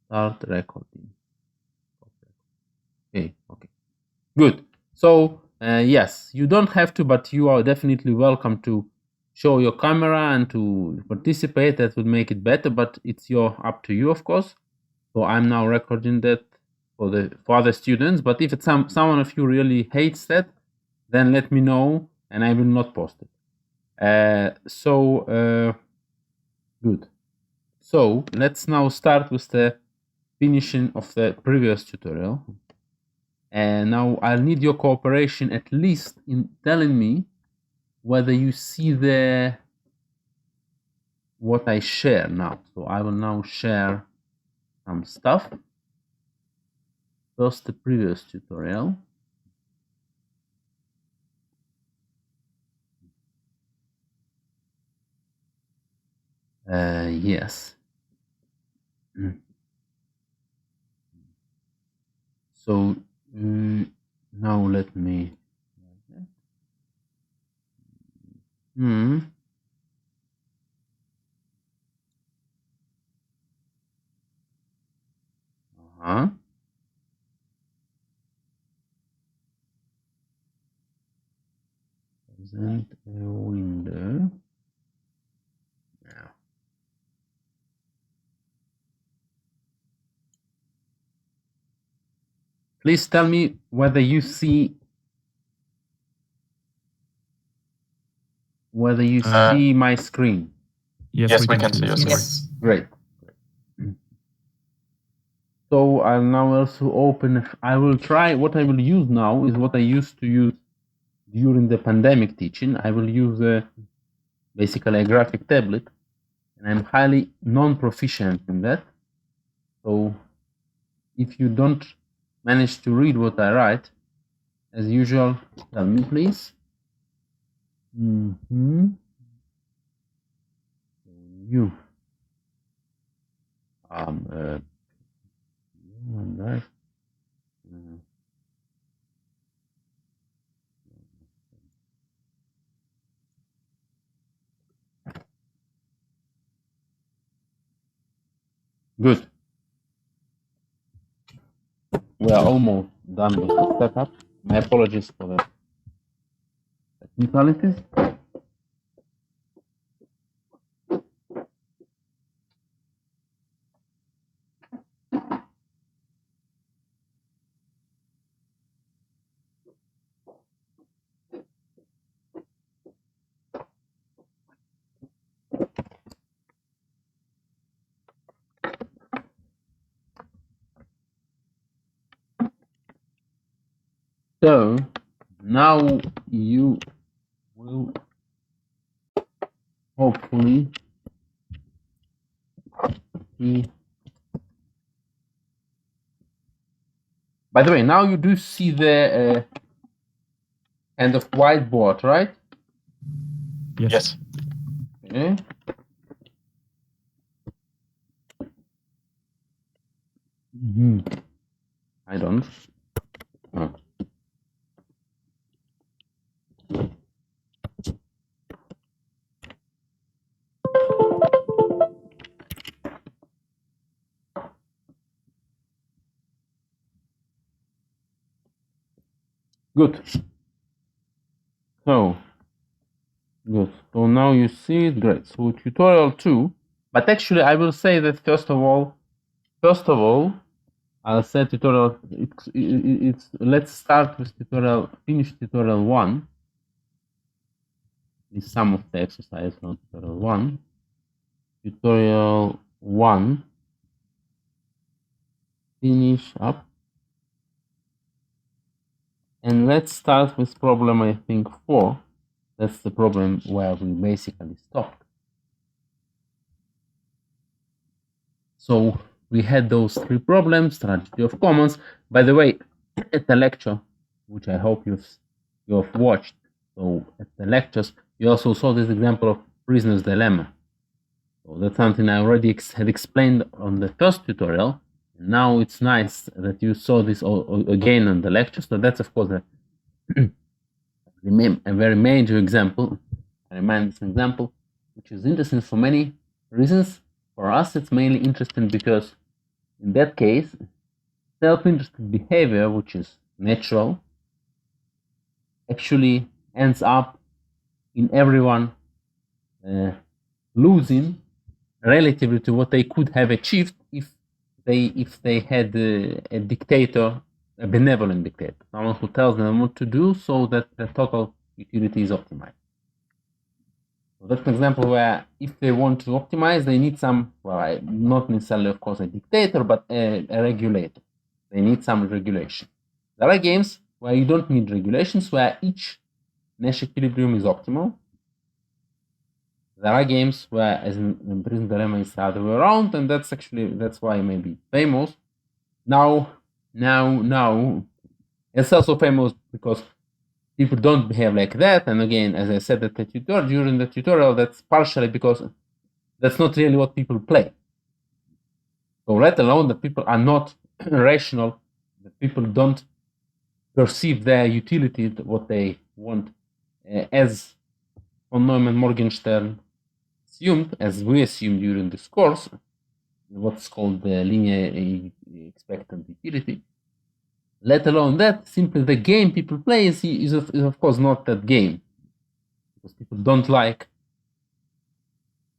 Start recording. Okay, good. So yes, you don't have to, but you are definitely welcome to show your camera and to participate. That would make it better, but it's up to you, of course. So I'm now recording that for other students. But if it's someone of you really hates that, then let me know and I will not post it. Good. So let's now start with the finishing of the previous tutorial. And now I'll need your cooperation at least in telling me whether you see what I share now. So I will now share some stuff. First, the previous tutorial. Yes. So now let me. Present a window. Now. Please tell me whether you see my screen. Yes, we can see your screen. Yes. Great. So I'll now also open. I will try. What I will use now is what I used to use during the pandemic teaching. I will use basically a graphic tablet, and I'm highly non-proficient in that. So if you don't manage to read what I write, as usual, tell me please. You. Good. We are almost done with the setup. My apologies for the technicalities. So now you will hopefully see. By the way, now you do see the kind of whiteboard, right? Yes. Okay. I don't. Oh. Good. So, good. So now you see it. Great. So tutorial 2. But actually, I will say that first of all, I'll say tutorial. Let's start with tutorial. Finish tutorial 1. Is some of the exercise on tutorial 1. Tutorial 1. Finish up. And let's start with problem, I think, 4. That's the problem where we basically stopped. So we had those 3 problems, tragedy of commons. By the way, at the lecture, which I hope you've watched, so at the lectures, you also saw this example of prisoner's dilemma. So that's something I already had explained on the first tutorial. Now it's nice that you saw this again on the lecture. So that's, of course, a very major example. I remind this example, which is interesting for many reasons. For us, it's mainly interesting because in that case, self-interested behavior, which is natural, actually ends up in everyone losing relatively to what they could have achieved if they had a dictator, a benevolent dictator, someone who tells them what to do so that the total utility is optimized. So that's an example where if they want to optimize, they need some, well, not necessarily, of course, a dictator, but a regulator. They need some regulation. There are games where you don't need regulations, where each Nash equilibrium is optimal. There are games where, as in Prison Dilemma, it's the other way around, and that's why it may be famous. Now, it's also famous because people don't behave like that. And again, as I said during the tutorial, that's partially because that's not really what people play. So let alone that people are not rational, that people don't perceive their utility, what they want, as von Neumann Morgenstern assumed, as we assumed during this course, what's called the linear expectant utility. Let alone that, simply the game people play is of course not that game, because people don't like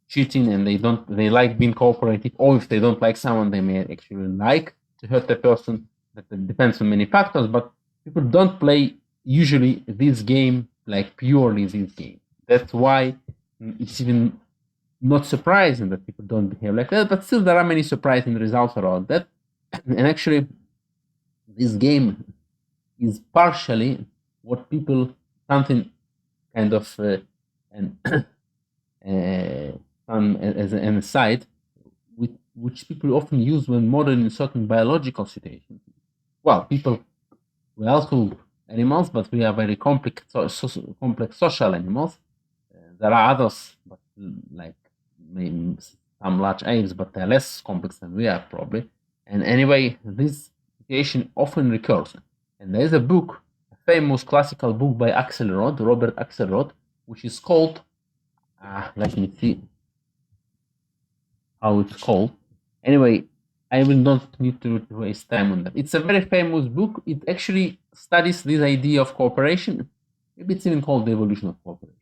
cheating and they like being cooperative, or if they don't like someone, they may actually like to hurt the person. That depends on many factors, but people don't play usually this game like purely this game. That's why it's even not surprising that people don't behave like that, but still there are many surprising results around that. And actually, this game is partially what people, something kind of as an aside, which people often use when modeling in certain biological situations. Well, we're also animals, but we are very complex social animals. There are others, but like maybe some large apes, but they're less complex than we are probably. And anyway, this situation often recurs. And there is a book, a famous classical book by Axelrod, Robert Axelrod, which is called, let me see how it's called. Anyway, I will not need to waste time on that. It's a very famous book. It actually studies this idea of cooperation. Maybe it's even called The Evolution of Cooperation.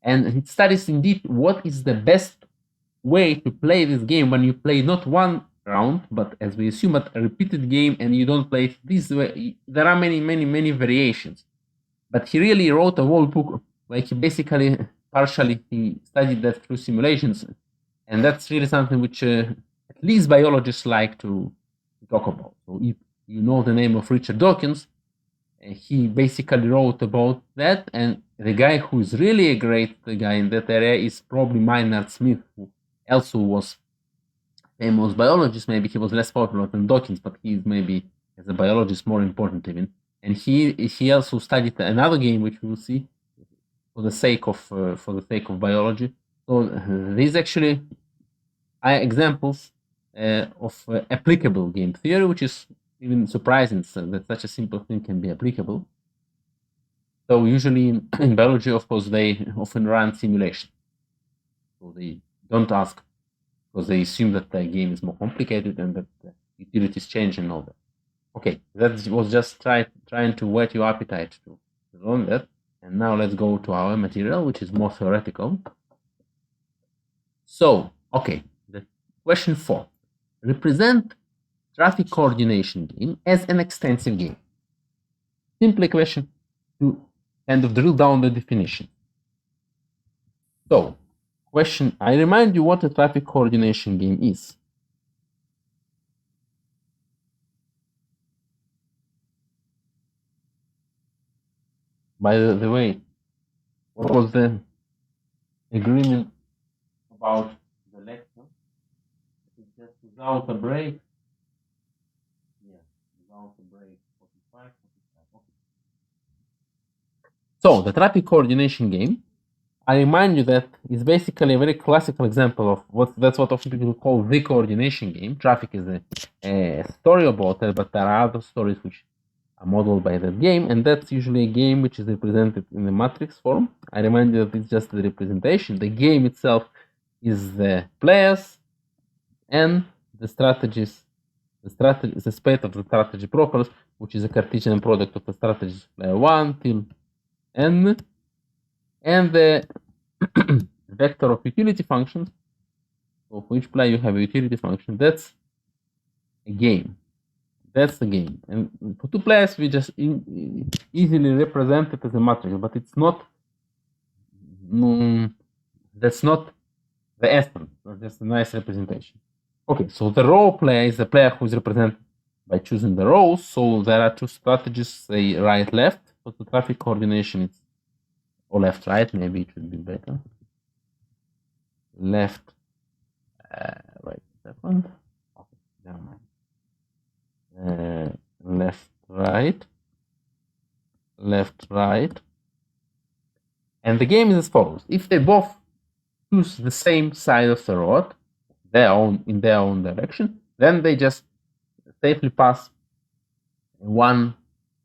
And it studies indeed what is the best way to play this game when you play not one round, but as we assume, but a repeated game, and you don't play it this way. There are many variations. But he really wrote a whole book where he basically, partially, he studied that through simulations. And that's really something which at least biologists like to talk about. So if you know the name of Richard Dawkins, he basically wrote about that. And the guy who is really a great guy in that area is probably Maynard Smith, who also was a famous biologist. Maybe he was less popular than Dawkins, but he's maybe as a biologist more important even. And he also studied another game which we will see for the sake of biology. So these actually are examples of applicable game theory, which is even surprising that such a simple thing can be applicable. So usually in biology, of course, they often run simulation. So they don't ask because they assume that the game is more complicated and that the utilities change and all that. Okay, that was just trying to whet your appetite to learn that. And now let's go to our material, which is more theoretical. So, okay, the question 4. Represent traffic coordination game as an extensive game. Simple question to kind of drill down the definition. So, question, I remind you what a traffic coordination game is. By the way, what was the agreement about the lecture? It's just without a break. Yeah, without a break. 45. Okay. So the traffic coordination game, I remind you that it's basically a very classical example of that's what often people call the coordination game. Traffic is a story about it, but there are other stories which are modeled by that game, and that's usually a game which is represented in the matrix form. I remind you that it's just the representation. The game itself is the players and the strategies, the spate of the strategy properties, which is a Cartesian product of the strategies player 1 till n, and the vector of utility functions. So for each player you have a utility function. That's a game. That's the game. And for two players, we just easily represent it as a matrix, but it's not. That's not the essence. That's a nice representation. Okay, so the row player is the player who is represented by choosing the rows. So there are two strategies, say right, left. For the traffic coordination, it's or left, right. Maybe it would be better. Left, right, that one. Okay, never mind. Left, right, left, right. And the game is as follows. If they both choose the same side of the road, in their own direction, then they just safely pass one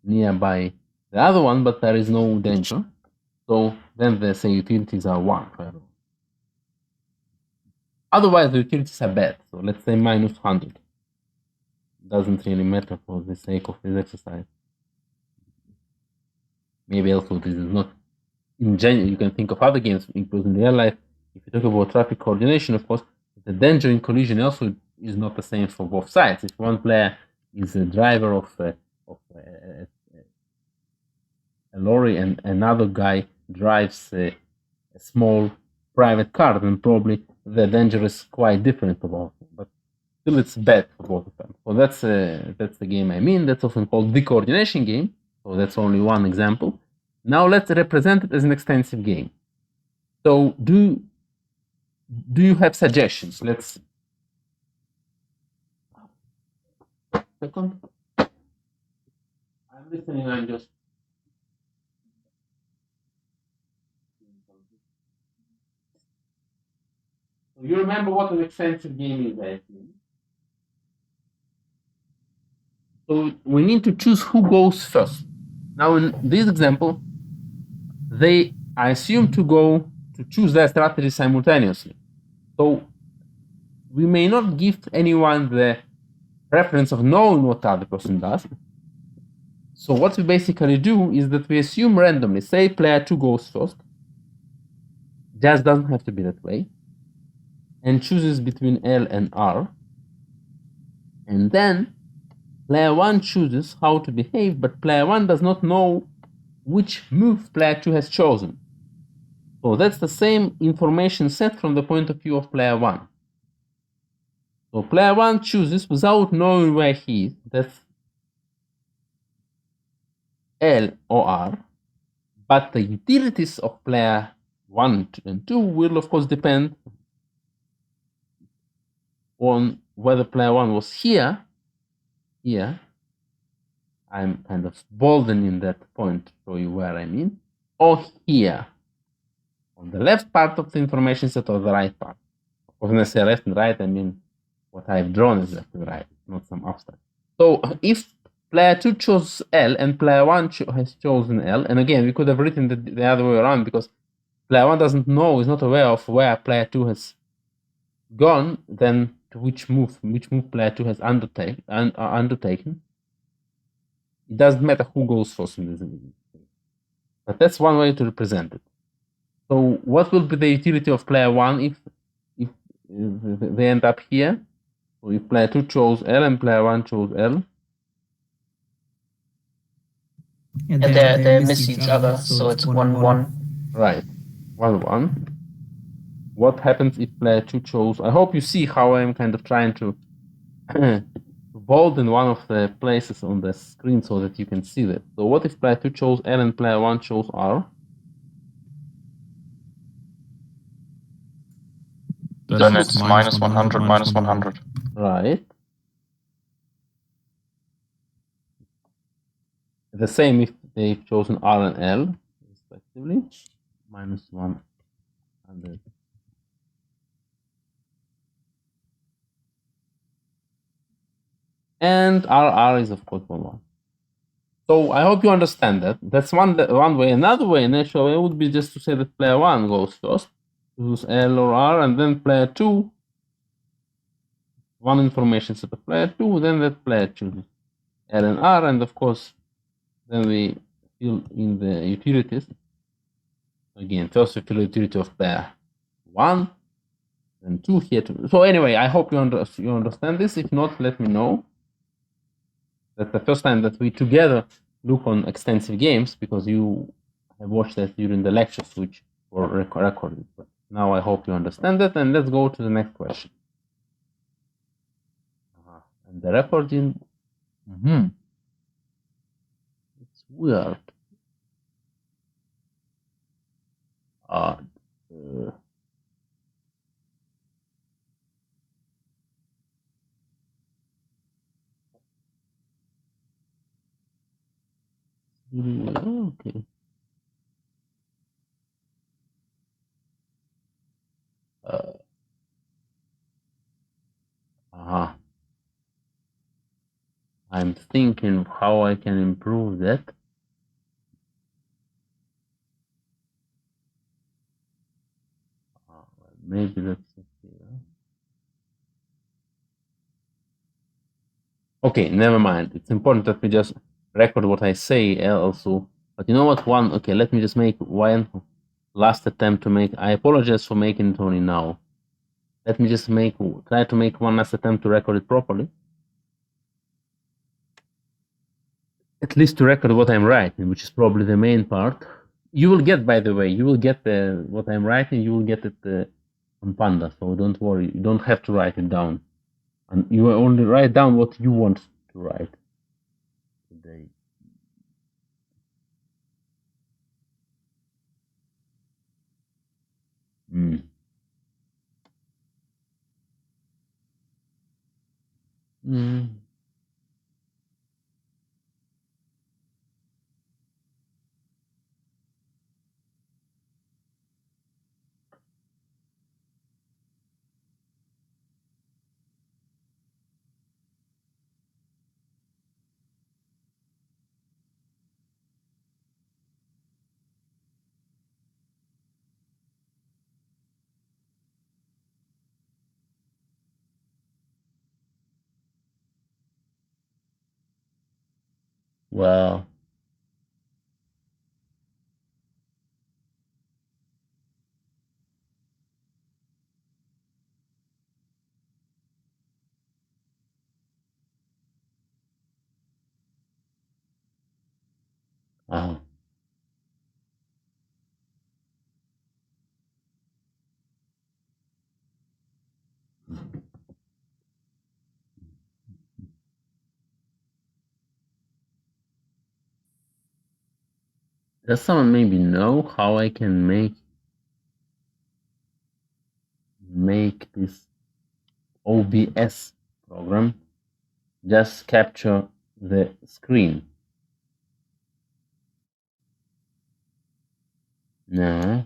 nearby the other one, but there is no danger. So then they say utilities are 1. Otherwise, the utilities are bad. So let's say minus 100. Doesn't really matter for the sake of this exercise. Maybe also this is not in general. You can think of other games, including real life. If you talk about traffic coordination, of course, the danger in collision also is not the same for both sides. If one player is a driver of a lorry and another guy drives a small private car, then probably the danger is quite different for both. But still, it's bad for both of them. So that's the game I mean. That's often called the coordination game. So that's only one example. Now let's represent it as an extensive game. So do you have suggestions? Let's see. Second. I'm listening. I'm just. So you remember what an extensive game is, I think. So we need to choose who goes first. Now in this example, I assume to choose their strategy simultaneously. So we may not give anyone the preference of knowing what the other person does. So what we basically do is that we assume randomly, say player 2 goes first, just doesn't have to be that way, and chooses between L and R, and then player 1 chooses how to behave, but player 1 does not know which move player 2 has chosen. So that's the same information set from the point of view of player 1. So player 1 chooses without knowing where he is, that's L or R, but the utilities of player 1 and 2 will of course depend on whether player 1 was here, I'm kind of boldening that point to show you where I mean, or here, on the left part of the information set or the right part. When I say left and right, I mean what I've drawn is left and right, not some abstract. So if player 2 chose L and player 1 has chosen L, and again, we could have written the other way around because player 1 doesn't know, is not aware of where player 2 has gone, then to which move player 2 has undertaken. It doesn't matter who goes first in this case. But that's one way to represent it. So what will be the utility of player 1 if they end up here? So if player 2 chose L and player 1 chose L. And they miss each other, so it's 1-1. Right, 1-1. What happens if player 2 chose? I hope you see how I'm kind of trying to bold in one of the places on the screen so that you can see that. So what if player 2 chose L and player 1 chose R? Then it's minus 100, minus 100. Right. The same if they've chosen R and L, respectively. Minus 100. And RR is of course 1-1. So I hope you understand that. That's one way. Another way, an actual way, would be just to say that player 1 goes first, choose L or R, and then player 2 one information set of player 2, then that player chooses L and R, and of course, then we fill in the utilities. Again, first we fill the utility of player 1, then 2 here. So anyway, I hope you understand this. If not, let me know. That's the first time that we together look on extensive games, because you have watched that during the lectures, which were recorded. But now I hope you understand that, and let's go to the next question. And the recording, it's weird. Okay. I'm thinking how I can improve that. Maybe let's see here. Okay, never mind. It's important that we just record what I say also. But you know what? Okay, let me just make one last attempt to make. I apologize for making it only now. Let me just try to make one last attempt to record it properly. At least to record what I'm writing, which is probably the main part. You will get, by the way, what I'm writing. You will get it on Panda, so don't worry. You don't have to write it down, and you only write down what you want to write today. Well, does someone maybe know how I can make this OBS program just capture the screen? No.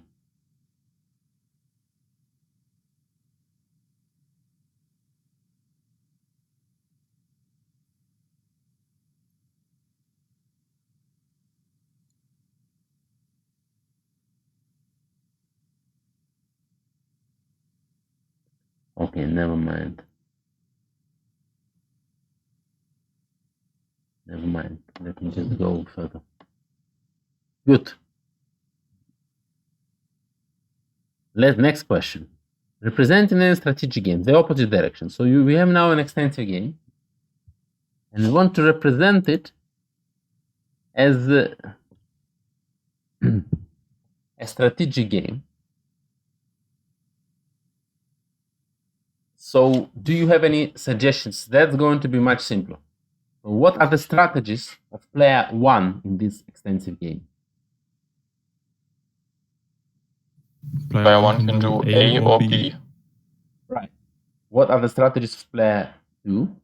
Okay, never mind. Never mind. Let me just go further. Good. Next question. Representing a strategic game, the opposite direction. So we have now an extensive game, and we want to represent it as a strategic game. So do you have any suggestions? That's going to be much simpler. So what are the strategies of player 1 in this extensive game? Player 1 can do A or B. Right. What are the strategies of player 2?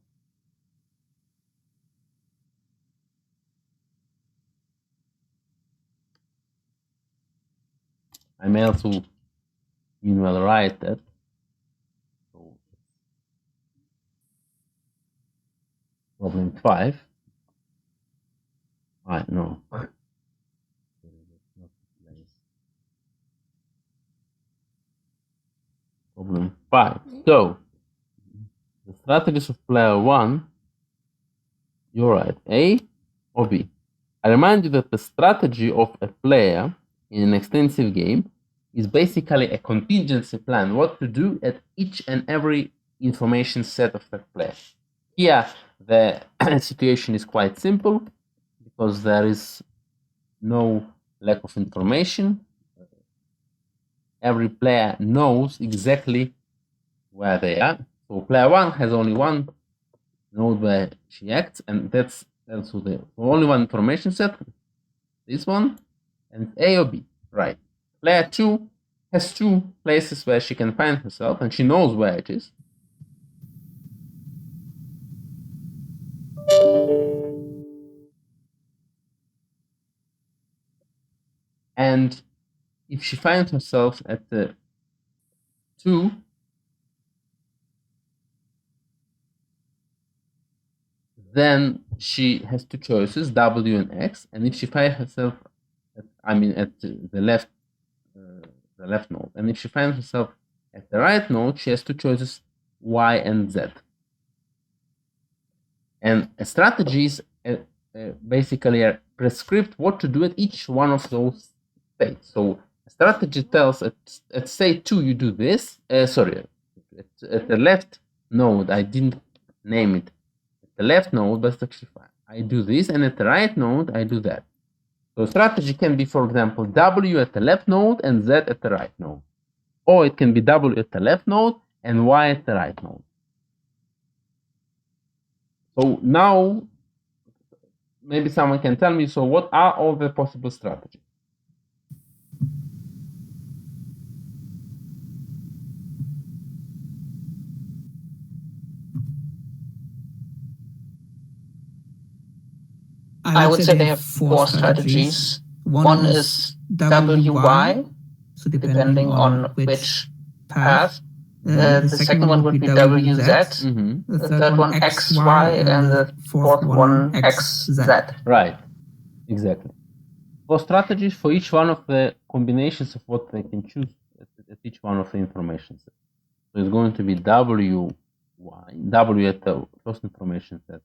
I may also meanwhile write that. So, problem 5. No. Problem 5. So the strategies of player 1, you're right, A or B. I remind you that the strategy of a player in an extensive game is basically a contingency plan, what to do at each and every information set of that player. Here, the situation is quite simple because there is no lack of information. Every player knows exactly where they are. So player 1 has only one node where she acts, and that's also the only one information set, this one, and A or B, right? Player 2 has 2 places where she can find herself, and she knows where it is. And if she finds herself at the 2, then she has 2 choices, W and X. And if she finds herself, at the left node, and if she finds herself at the right node, she has 2 choices, Y and Z. And strategies basically are prescribed what to do at each one of those states. So a strategy tells at state 2 you do this. Sorry, at the left node, I didn't name it. At the left node, but actually I do this, and at the right node I do that. So strategy can be, for example, W at the left node and Z at the right node. Or it can be W at the left node and Y at the right node. So now, maybe someone can tell me, so what are all the possible strategies? I would say they have 4 strategies. One is WY, so depending on which path. The second one would be WZ, the third one XY, and the fourth one XZ. Right, exactly. 4 strategies for each one of the combinations of what they can choose at each one of the information sets. So it's going to be W at the first information set,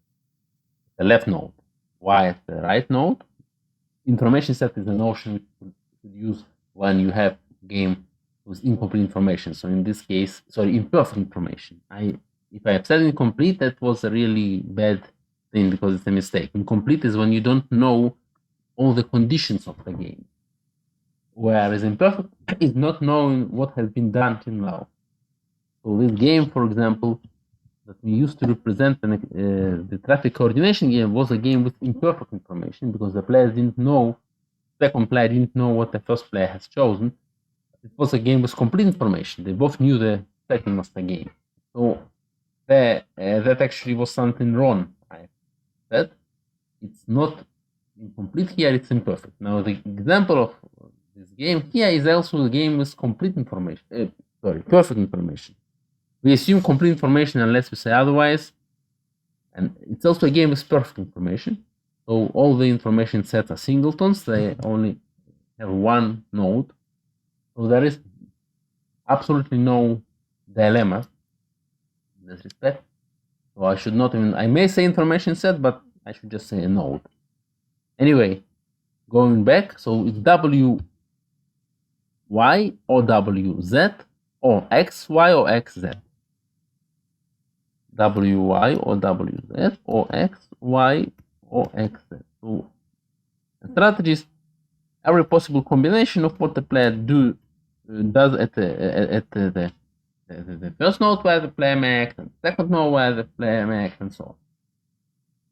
the left node, Y at the right node. Information set is a notion which you could use when you have a game with incomplete information. So in this case, imperfect information. If I have said incomplete, that was a really bad thing because it's a mistake. Incomplete is when you don't know all the conditions of the game, whereas imperfect is not knowing what has been done till now. So this game, for example, that we used to represent the traffic coordination game was a game with imperfect information because the players didn't know, second player didn't know what the first player has chosen. It was a game with complete information. They both knew the setting of the game. So that actually was something wrong. I said it's not incomplete here, it's imperfect. Now the example of this game here is also a game with complete information. Perfect information. We assume complete information unless we say otherwise, and it's also a game with perfect information. So all the information sets are singletons, they only have one node. So there is absolutely no dilemma in this respect. So I should not even, I may say information set, but I should just say a node. Anyway, going back, so it's WY or WZ or XY or XZ. WY or WZ or XY or XZ. So strategies, every possible combination of what the player does at the first node where the player may act, and the second node where the player may act, and so on.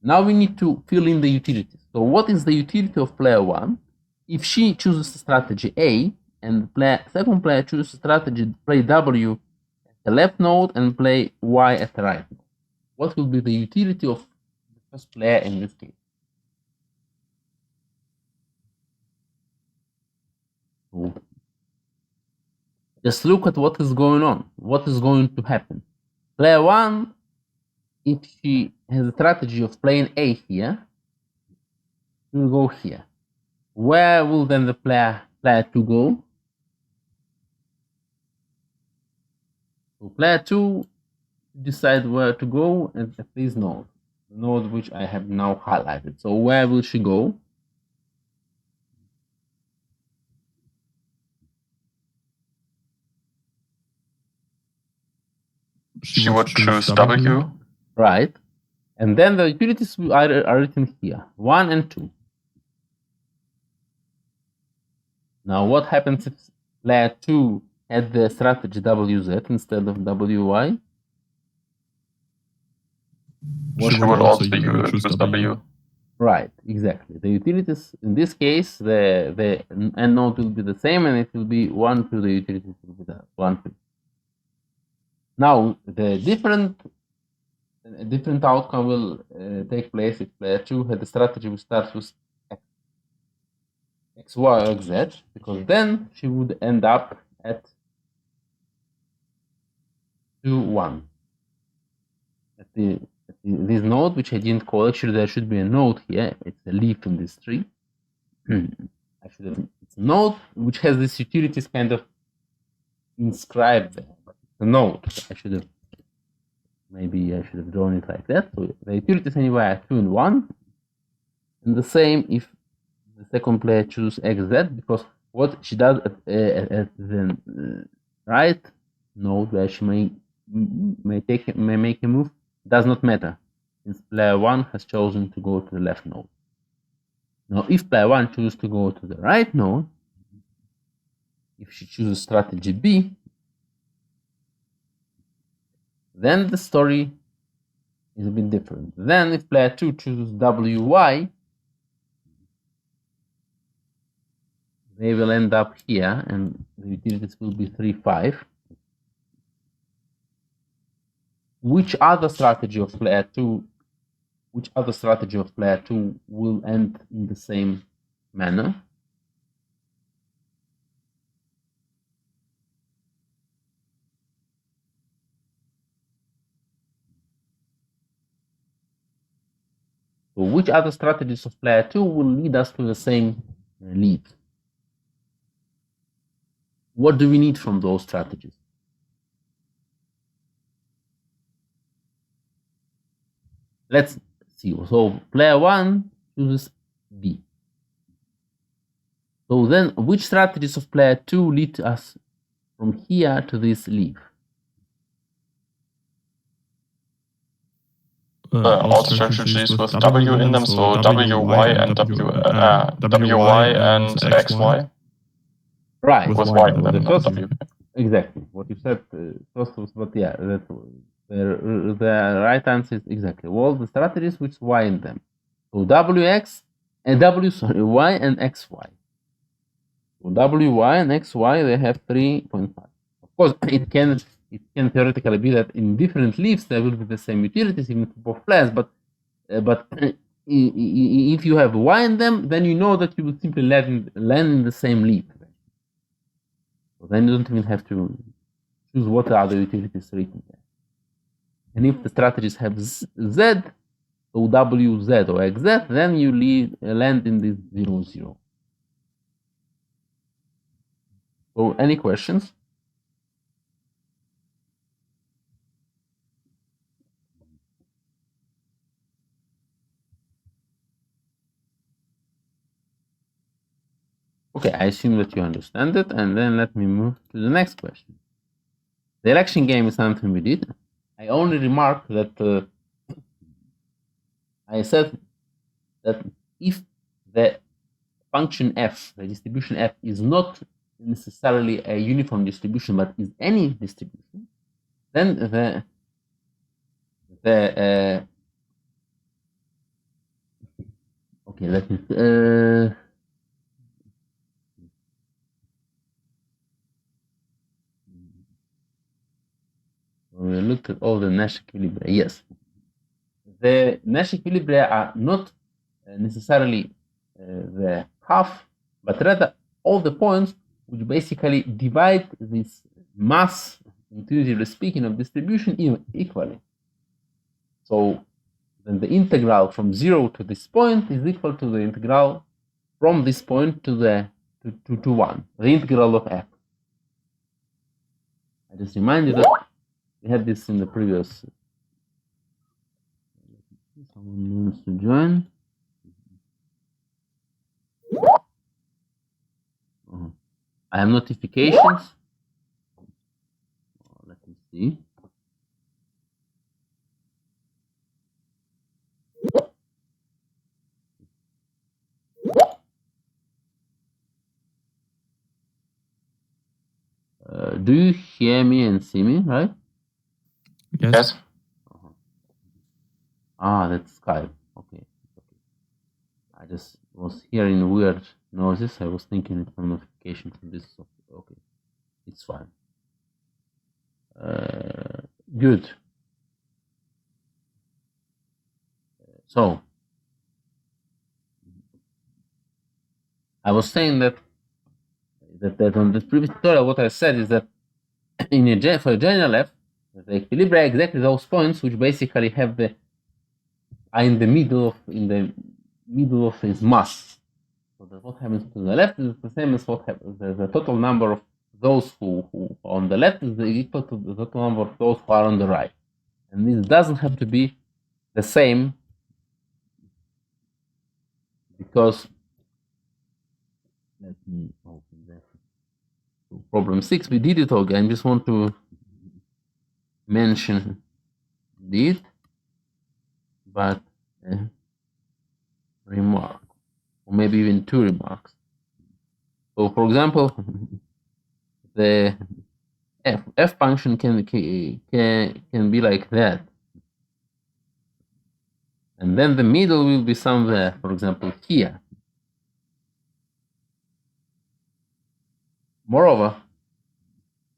Now we need to fill in the utilities. So what is the utility of player 1? If she chooses strategy A and second player chooses strategy play W at the left node and play Y at the right node, what will be the utility of the first player in this case? So just look at what is going on. What is going to happen? Player 1, if she has a strategy of playing A here, she will go here. Where will then the player 2 go? So player 2 decide where to go at this node, the node which I have now highlighted. So where will she go? She would choose W. Right. And then the utilities are written here, 1 and 2. Now what happens if player 2 had the strategy WZ instead of WY? She would also choose W. Right, exactly. The utilities, in this case, the end node will be the same, and it will be 1 to the utilities will be the 1 to. Now, the different outcome will take place if player 2 had the strategy which starts with X, Y, or Z, because then she would end up at 2, 1. At this node, which I didn't call, actually there should be a node here. It's a leaf in this tree. It's a node which has these utilities kind of inscribed there. But it's a node. Maybe I should have drawn it like that. So the utilities anyway are 2 and 1. And the same if the second player chooses XZ, because what she does at the right node where she may make a move does not matter, since player 1 has chosen to go to the left node. Now, if player 1 chooses to go to the right node, if she chooses strategy B, then the story is a bit different. Then, if player 2 chooses WY, they will end up here, and the utilities will be 3, 5. Which other strategy of player 2 will end in the same manner? So which other strategies of player 2 will lead us to the same lead? What do we need from those strategies? Let's see. So player 1 chooses B. So then which strategies of player 2 lead us from here to this leaf? All strategies with W in them, so WY and WY and XY. Right. With Y in them, not W. Exactly. What you said first was, but yeah, the right answer is exactly all the strategies with Y in them. So Y and XY. So WY and XY, they have 3.5. Of course, it can theoretically be that in different leaves there will be the same utilities even for both players, but if you have Y in them, then you know that you will simply land in the same leaf. So then you don't even have to choose what are the utilities written there. And if the strategies have Z, so WZ or XZ, then you land in this 0, 0. So any questions? Okay, I assume that you understand it, and then let me move to the next question. The election game is something we did. I only remarked that I said that if the function f, the distribution f, is not necessarily a uniform distribution, but is any distribution, then okay, let me we looked at all the Nash equilibria. Yes, the Nash equilibria are not necessarily the half, but rather all the points which basically divide this mass, intuitively speaking, of distribution equally. So then the integral from 0 to this point is equal to the integral from this point to 1, the integral of f. I just remind you that We had this in the previous. Someone wants to join. I have notifications. Let me see. Do you hear me and see me, right? Yes. Ah, that's Skype. Okay. I just was hearing weird noises. I was thinking it's a notification from this. Okay, it's fine. Good. So I was saying that on the previous tutorial, what I said is that for a general F, the equilibria are exactly those points which basically have are in the middle of its mass. So that what happens to the left is the same as what happens. The total number of those who on the left is equal to the total number of those who are on the right, and this doesn't have to be the same because let me open that. So problem 6, we did it again. I just want to mention it, but remark, or maybe even 2 remarks. So, for example, the f function can be like that, and then the middle will be somewhere, for example, here. Moreover,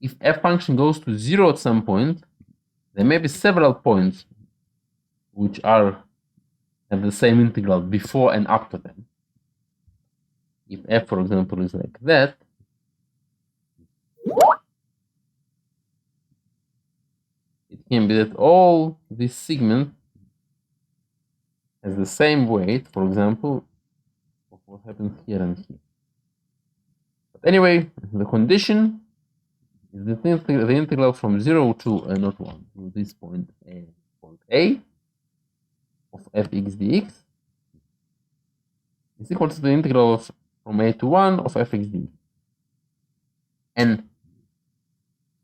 if f function goes to 0 at some point, there may be several points which have the same integral before and after them. If f, for example, is like that, it can be that all this segment has the same weight, for example, of what happens here and here. But anyway, the condition is the integral from 0 to not 1 to this point A of fx dx is equal to the integral from A to 1 of fx dx. And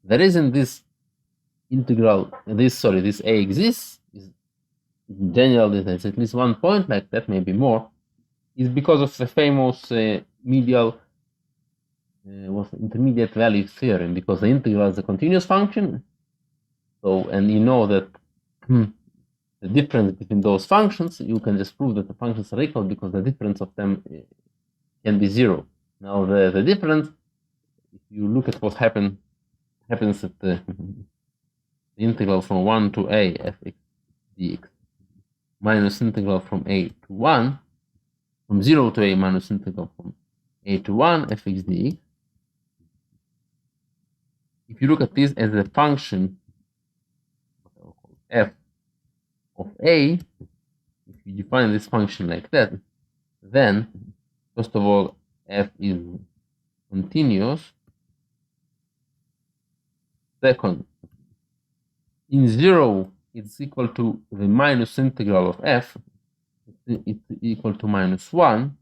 the reason this integral, this A exists, is in general that there's at least one point like that, maybe more, is because of the famous intermediate value theorem, because the integral is a continuous function. So, and you know that the difference between those functions, you can just prove that the functions are equal because the difference of them can be 0. Now, the difference, if you look at what happens at the integral from 1 to a fx dx minus integral from a to 1, from 0 to a minus integral from a to 1 fx dx. If you look at this as a function f of a, if you define this function like that, then first of all, f is continuous. Second, in 0, it's equal to the minus integral of f. It's equal to minus 1.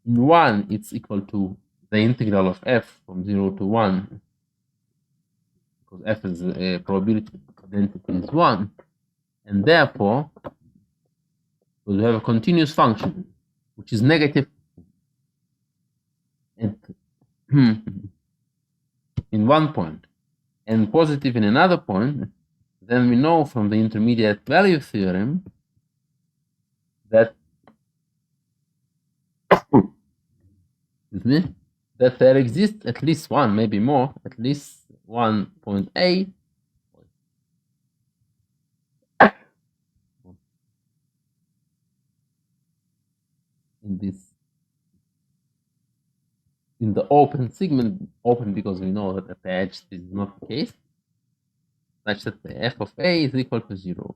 In 1, it's equal to the integral of f from 0 to 1, because f is a probability density is 1. And therefore, we have a continuous function, which is negative at in one point and positive in another point, then we know from the intermediate value theorem that that there exists at least one, maybe more, at least one point A in the open segment, open because we know that at the edge this is not the case, such that the f of A is equal to 0.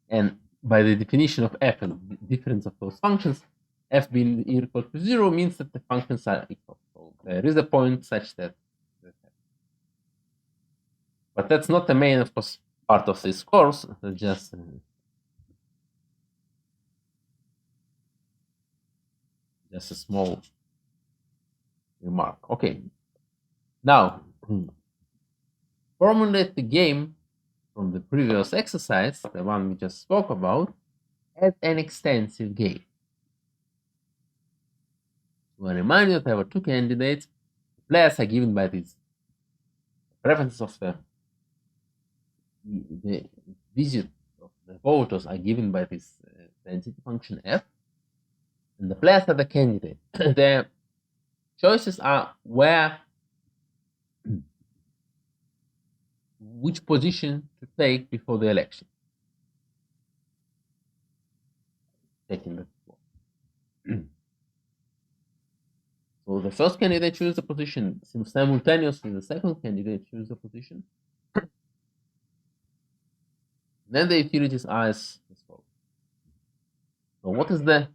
And by the definition of f and the difference of those functions, f being equal to 0 means that the functions are equal. So there is a point such that But that's not the main, of course, part of this course. Just a small remark. Okay. Now, formulate the game from the previous exercise, the one we just spoke about, as an extensive game. So I remind you that there were two candidates. The players are given by these preferences of the visit of the voters are given by this density function f, and the players are the candidate. Their choices are which position to take before the election. Taking the floor. So the first candidate chooses the position, simultaneously the second candidate chooses the position. Then the utilities are as follows. So what is the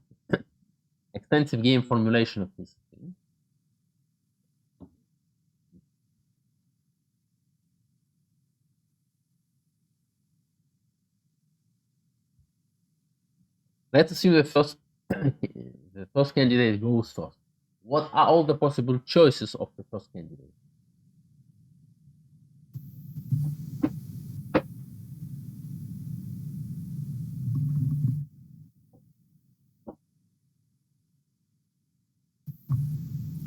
extensive game formulation of this thing? Let's assume the first candidate goes first. What are all the possible choices of the first candidate?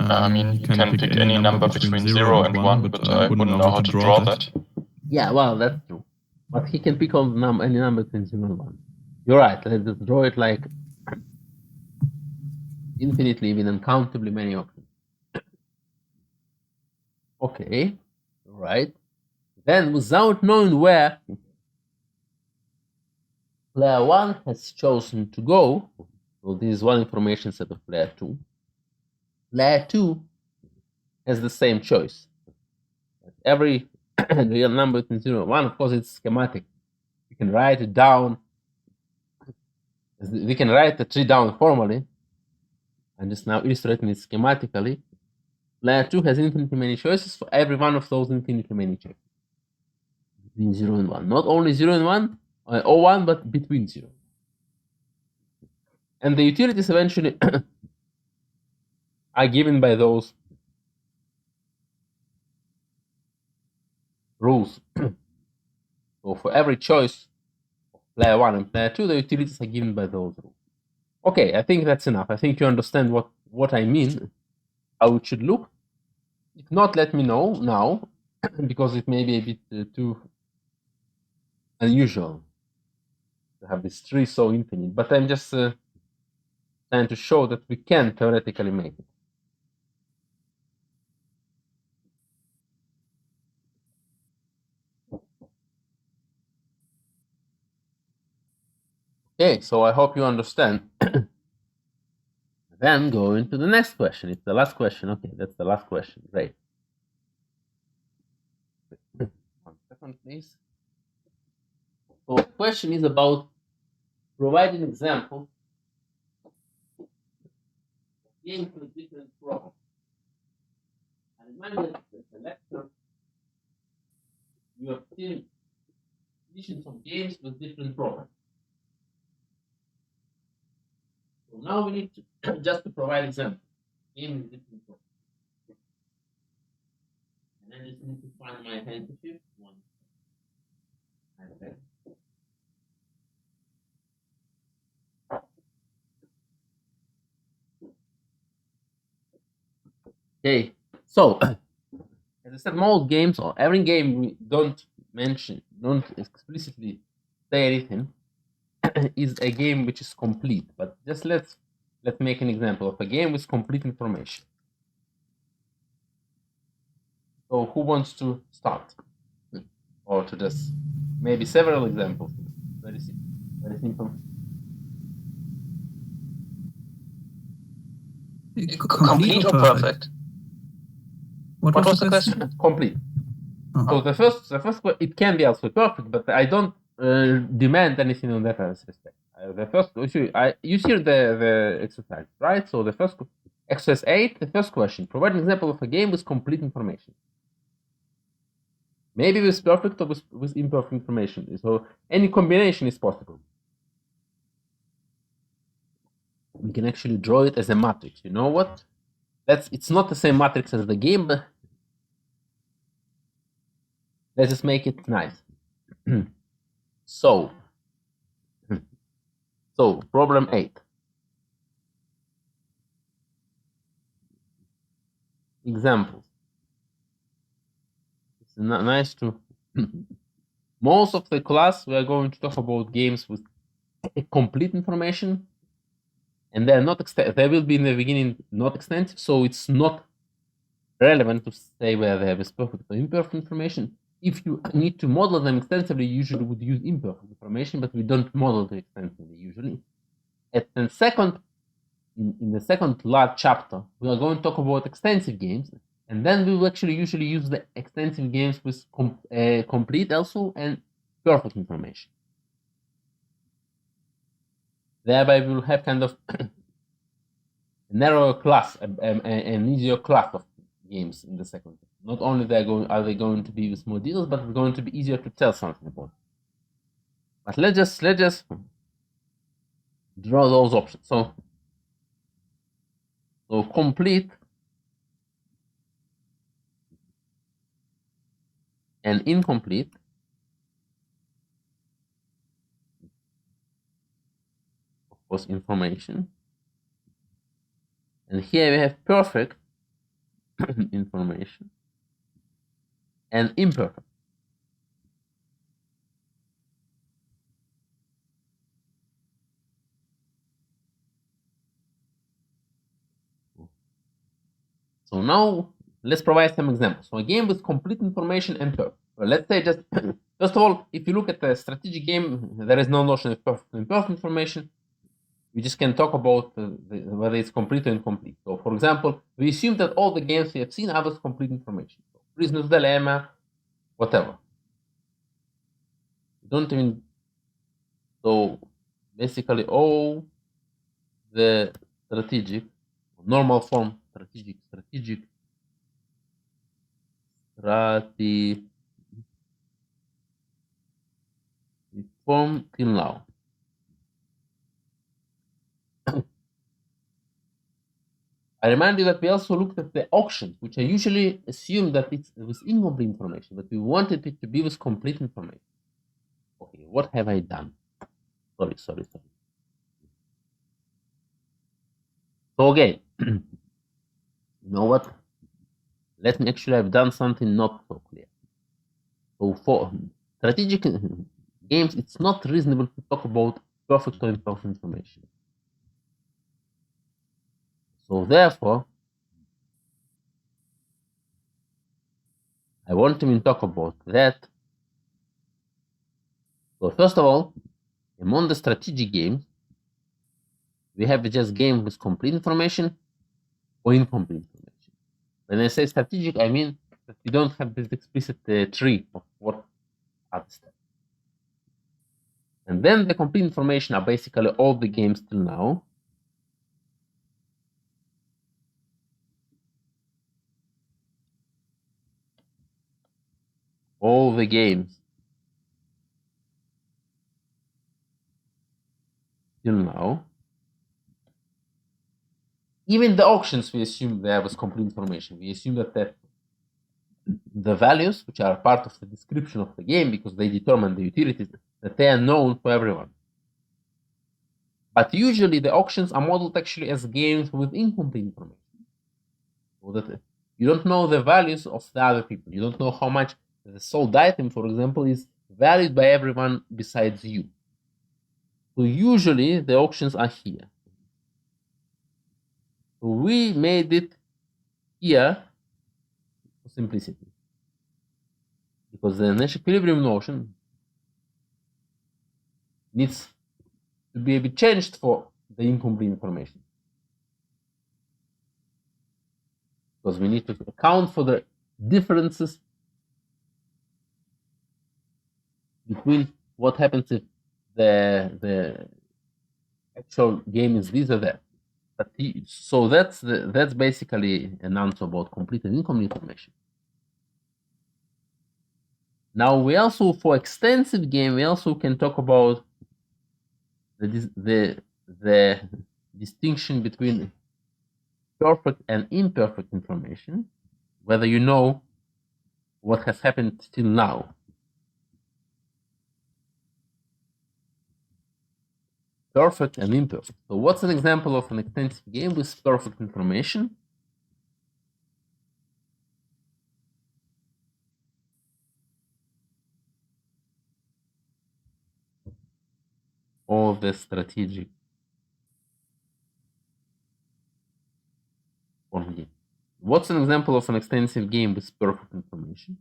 I mean, you can pick any number between 0 and 1, but I wouldn't know how to draw that. Yeah, well, that's true. But he can pick any number between 0 and 1. You're right, let's just draw it like infinitely with uncountably many options. Okay, right. Then, without knowing where player 1 has chosen to go, so this is one information set of player 2, player 2 has the same choice. Every real number between 0 and 1, of course, it's schematic. You can write it down. We can write the tree down formally. I'm just now illustrating it schematically. Player 2 has infinitely many choices for every one of those infinitely many choices between 0 and 1. Not only 0 and 1 or 1, but between 0. And the utilities eventually are given by those rules. So for every choice of player 1 and player 2, the utilities are given by those rules. Okay, I think that's enough. I think you understand what I mean, how it should look. If not, let me know now, because it may be a bit too unusual to have this tree so infinite. But I'm just trying to show that we can theoretically make it. Okay, so I hope you understand. Then go into the next question. It's the last question. Okay, that's the last question. Great. 1 second, please. So the question is about providing an example of games with different problems. I remind you that the lecture you have seen editions of games with different problems. So now we need to just to provide examples. Game with different problems. And I just need to find my handkerchief. One. Okay, so as I said, most games or every game we don't explicitly say anything is a game which is complete. But just let's make an example of a game with complete information. So who wants to start? Or to just maybe several examples? Very simple. Complete or perfect? What was the question? Complete. So the first, it can be also perfect, but I don't demand anything on that respect. The first, you see the exercise, right? So the first exercise 8, the first question: provide an example of a game with complete information. Maybe with perfect or with imperfect information. So any combination is possible. We can actually draw it as a matrix. You know what? It's not the same matrix as the game, but let's just make it nice. So problem 8. Examples. It's nice to. Most of the class we are going to talk about games with complete information, and they're not they will be in the beginning not extensive, so it's not relevant to say whether they have perfect or imperfect information. If you need to model them extensively, you usually would use imperfect information, but we don't model them extensively usually. At the second, in the second large chapter, we are going to talk about extensive games, and then we will actually usually use the extensive games with complete also and perfect information. Thereby, we will have kind of a narrower class, an easier class of games in the second. Not only are they going to be with more details, but it's going to be easier to tell something about. But let's just draw those options. So complete and incomplete. Of course, information. And here we have perfect information and imperfect. So now let's provide some examples. So a game with complete information and perfect. So let's say just first of all, if you look at the strategic game, there is no notion of perfect and imperfect information. We just can talk about whether it's complete or incomplete. So, for example, we assume that all the games we have seen have with complete information. So, Prisoner's Dilemma, whatever. We don't even. So, basically, all the strategic, normal form, strategic, form till now. I remind you that we also looked at the auctions, which I usually assume that it's with incomplete information, but we wanted it to be with complete information. Okay, what have I done? Sorry. So again, you know what? Let me actually have done something not so clear. So for strategic games, it's not reasonable to talk about perfect or imperfect information. So therefore, I want to talk about that. So first of all, among the strategic games, we have just game with complete information or incomplete information. When I say strategic, I mean that we don't have this explicit tree of what are the steps. And then the complete information are basically all the games till now. All the games till now. Even the auctions, we assume there was complete information. We assume that the values, which are part of the description of the game because they determine the utilities, that they are known to everyone. But usually the auctions are modeled actually as games with incomplete information. So that you don't know the values of the other people. You don't know how much the sold item, for example, is valued by everyone besides you. So usually the auctions are here. So we made it here for simplicity. Because the Nash Equilibrium notion needs to be a bit changed for the incomplete information. Because we need to account for the differences between what happens if the actual game is this or that. But so that's basically an answer about complete and incomplete information. Now we also, for extensive game, we also can talk about the distinction between perfect and imperfect information, whether you know what has happened till now. Perfect and imperfect. So what's an example of an extensive game with perfect information? Or the strategic form game. What's an example of an extensive game with perfect information?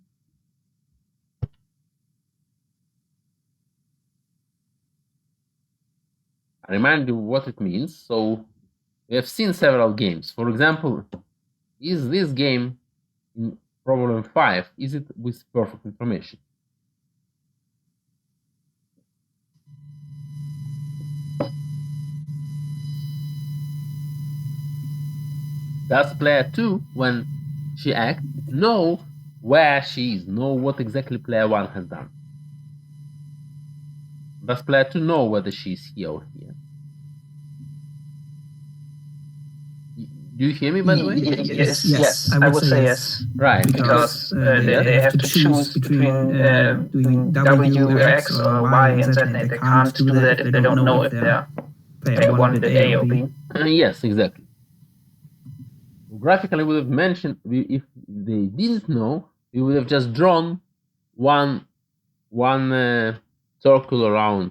I remind you what it means. So we have seen several games. For example, is this game in problem 5, is it with perfect information? Does player 2, when she acts, know where she is, know what exactly player 1 has done? Does player 2 know whether she is here or here? Do you hear me, by the way? Yes, I would say yes. Right. Because they have to choose between doing W, X, or Y, and Z. They can't do that if they don't know if player 1 did A or B. Yes, exactly. Graphically, we would have mentioned, if they didn't know, we would have just drawn one circle around.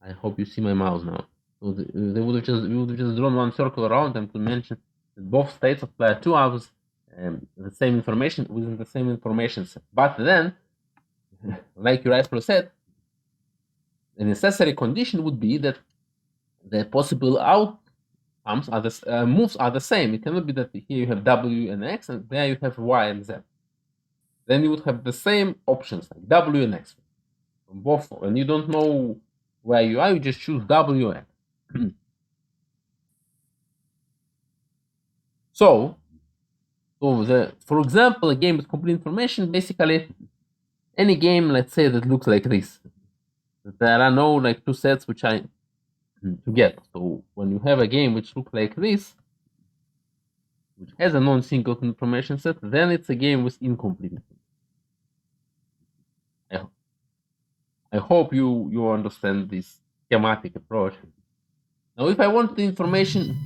I hope you see my mouse now. So we would have just drawn one circle around them to mention that both states of player 2 are the same information within the same information set. But then, like you rightfully said, the necessary condition would be that the possible outcomes are the moves are the same. It cannot be that here you have W and X and there you have Y and Z. Then you would have the same options like W and X from both, and you don't know where you are. You just choose W and X. So for example, a game with complete information, basically any game, let's say, that looks like this. There are no like two sets which are together. So when you have a game which looks like this, which has a non-single information set, then it's a game with incomplete information. I hope you understand this schematic approach. Now, if I want the information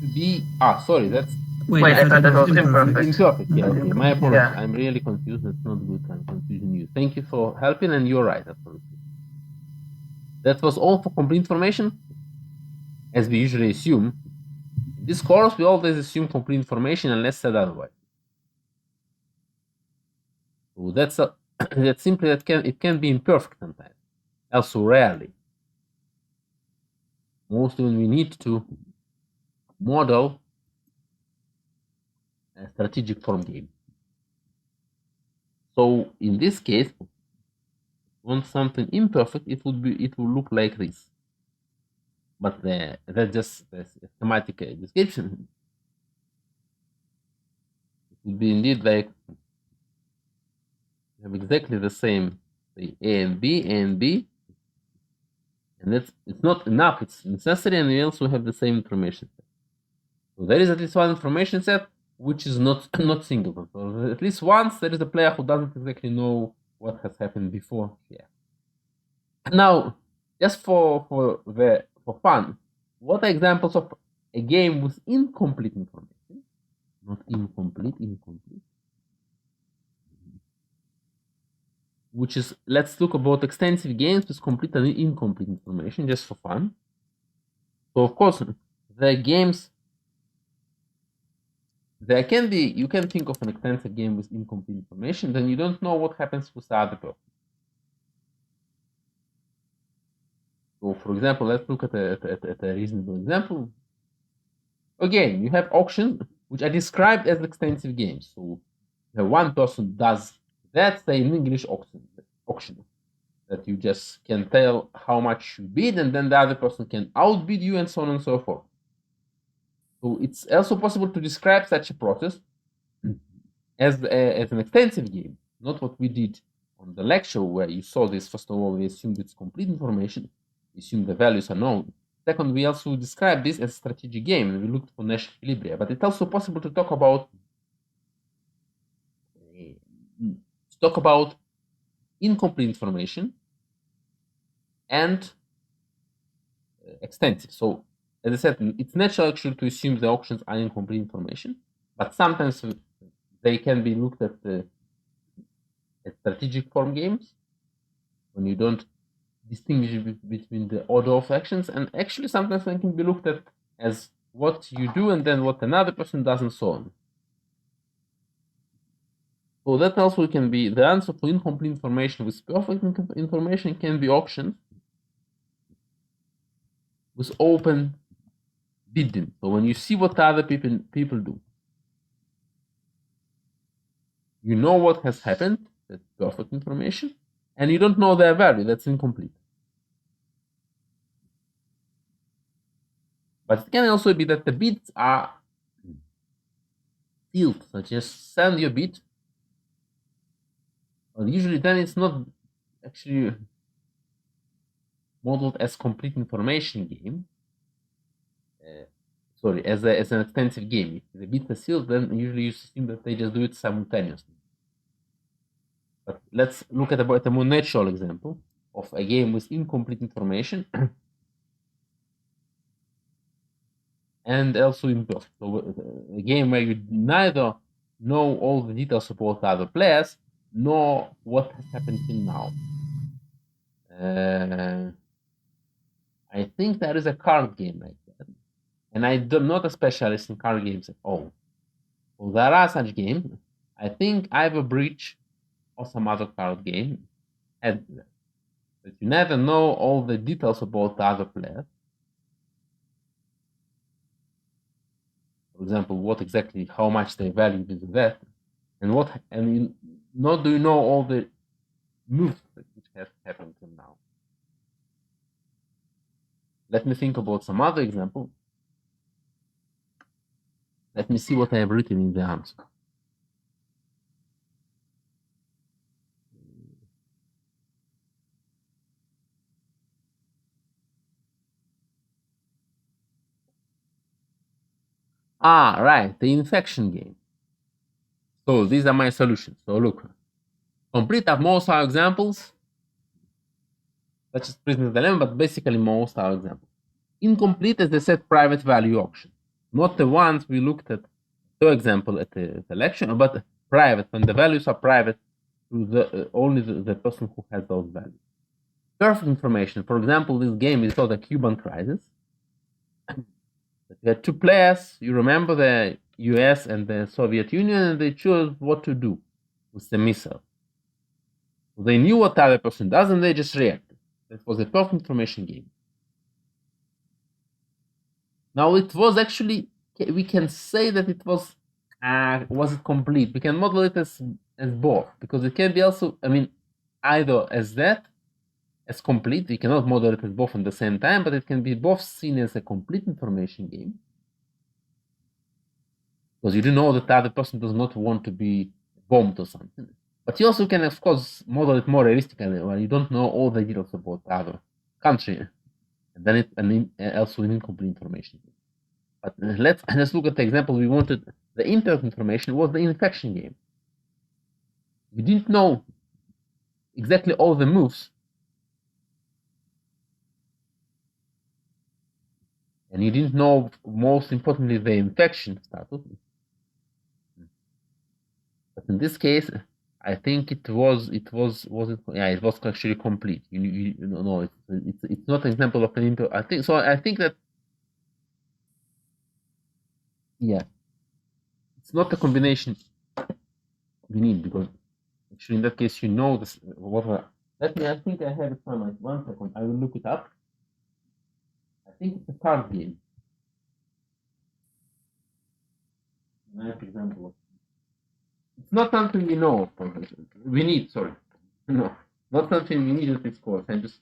to be sorry, that's Wait, I thought that was imperfect. Imperfect, yeah. Okay. My apologies. Yeah. I'm really confused. That's not good. I'm confusing you. Thank you for helping, and you're right, absolutely. That was all for complete information, as we usually assume. In this course, we always assume complete information unless said otherwise. So that's simply it can be imperfect sometimes, also rarely. Mostly when we need to model a strategic form game. So in this case, want something imperfect, it will look like this. But that's just a schematic description. It will be indeed like you have exactly the same, say A and B, and it's not enough. It's necessary, and we also have the same information set. So there is at least one information set which is not single. So at least once there is a player who doesn't exactly know what has happened before here. Now, just for fun, what are examples of a game with incomplete information? Not incomplete. Which is, let's look about extensive games with complete and incomplete information, just for fun. So of course, the games, you can think of an extensive game with incomplete information, then you don't know what happens with the other person. So for example, let's look at a reasonable example. Again, you have auctions which are described as extensive games. So one person does that, say in English auction, that you just can tell how much you bid, and then the other person can outbid you, and so on and so forth. So it's also possible to describe such a process as an extensive game, not what we did on the lecture where you saw this, first of all, we assumed it's complete information. We assume the values are known. Second, we also described this as a strategic game, and we looked for Nash Equilibrium. But it's also possible to talk about incomplete information and extensive. So, as I said, it's natural actually to assume the options are incomplete information, but sometimes they can be looked at as strategic form games when you don't distinguish between the order of actions, and actually sometimes they can be looked at as what you do and then what another person does and so on. So that also can be the answer for incomplete information with perfect information can be options with open bidding. So when you see what other people do, you know what has happened, that's perfect information, and you don't know their value, that's incomplete. But it can also be that the bits are sealed, so just send your bit. Well, usually then it's not actually modeled as complete information game. As an extensive game. If the bits are sealed, then usually you assume that they just do it simultaneously. But let's look at a more natural example of a game with incomplete information and also imperfect. So a game where you neither know all the details about the other players nor what has happened till now. I think there is a card game like that, and I'm not a specialist in card games at all. So there are such games. I think either Bridge or some other card game had that. But you never know all the details about the other players. For example, what exactly, how much they value this and that, and nor do you know all the moves which have happened till now. Let me think about some other example. Let me see what I have written in the answer. Right, the infection game. So these are my solutions. So look, complete are most are examples, such as prisoner's dilemma, but basically most are examples. Incomplete is the set private value option, not the ones we looked at, for example, at the selection, but private, when the values are private to the only the person who has those values. Perfect information, for example, this game is called the Cuban Crisis. There are two players, you remember the US and the Soviet Union, and they chose what to do with the missile. They knew what the other person does and they just reacted. That was a perfect information game. Now it was actually, we can say that it was it complete? We can model it as both, because it can be also, either as that, as complete. We cannot model it as both at the same time, but it can be both seen as a complete information game, because you do know that the other person does not want to be bombed or something. But you also can, of course, model it more realistically, where you don't know all the details about the other country, and then also an incomplete information. But let's look at the example we wanted. The imperfect information was the infection game. We didn't know exactly all the moves, and you didn't know, most importantly, the infection status. But in this case, I think it was actually complete. It's not an example of an imperfect. I think that it's not a combination we need, because actually in that case you know this. I think I have it somewhere. 1 second, I will look it up. I think it's a card game. Nice example. It's not something we know. We need, sorry. No, not something we need at this course. I just.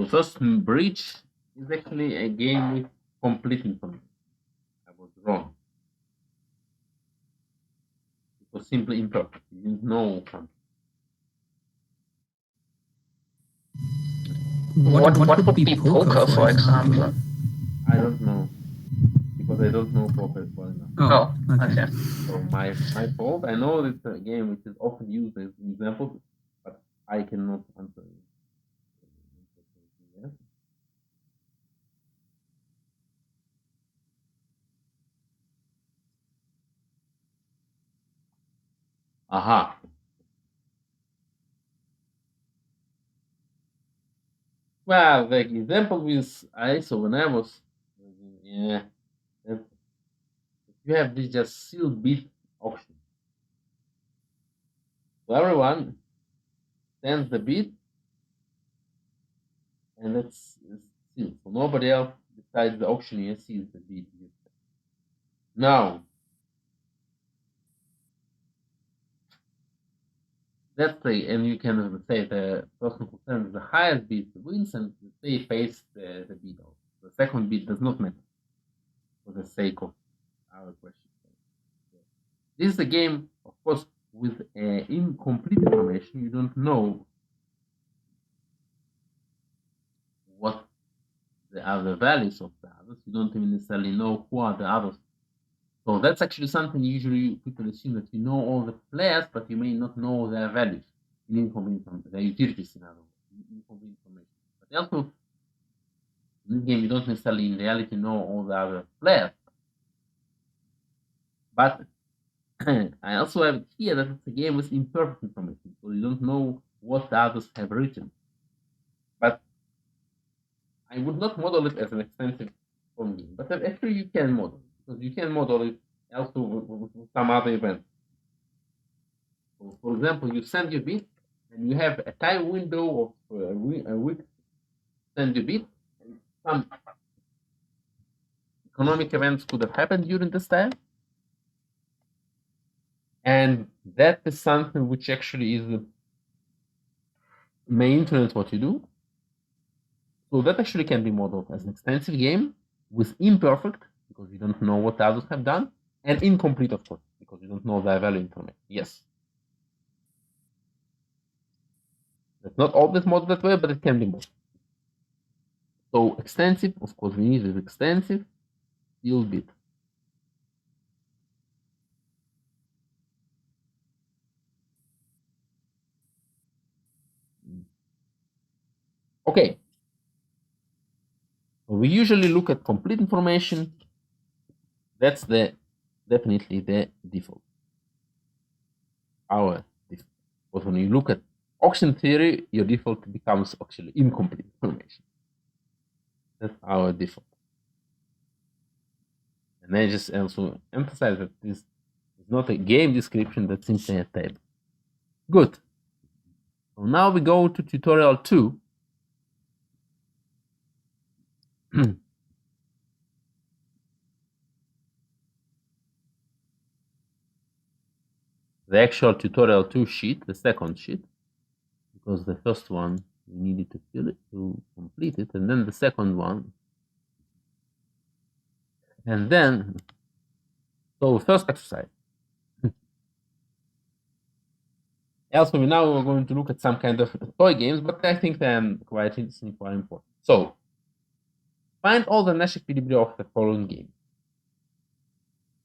So first breach is actually a game with complete information. I was wrong. It was simply imperfect. You didn't know something. What would be poker, for example? I don't know. Because I don't know poker well enough. Oh, okay. So my fault. I know it's a game which is often used as an example, but I cannot answer it. Aha. Well, the example with so when I was, you have this just sealed bid auction. So everyone sends the bid, and it's sealed. So nobody else besides the auctioneer sees the bid. Now, let's say, and you can say the person who sends the highest bid wins, and they face the bid. The second bid does not matter for the sake of our question. This is a game, of course, with incomplete information. You don't know what the other values of the others. You don't even necessarily know who are the others. So that's actually something usually people assume that you know all the players, but you may not know their values in incomplete information, their utilities in other words, incomplete information. But also, in this game, you don't necessarily in reality know all the other players. But I also have here that it's a game with imperfect information, so you don't know what the others have written. But I would not model it as an extensive form game, but actually you can model it, because you can model it also with some other event. So for example, you send your bid, and you have a time window of a week to send your bid, and some economic events could have happened during this time. And that is something which actually may influence what you do. So that actually can be modeled as an extensive game with imperfect, because you don't know what the others have done, and incomplete, of course, because you don't know their value information. Yes. That's not always modeled that way, but it can be modeled. So extensive, of course, we need is extensive, sealed bid. Okay. We usually look at complete information. That's definitely the default. Our default. But when you look at auction theory, your default becomes actually incomplete information. That's our default. And I just also emphasize that this is not a game description, that's simply a table. Good. So now we go to tutorial 2. The actual tutorial 2 sheet, the second sheet, because the first one we needed to fill it, to complete it, and then the second one. And then, so first exercise. Also, now we're going to look at some kind of toy games, but I think they're quite interesting, quite important. So, find all the Nash Equilibrium of the following game.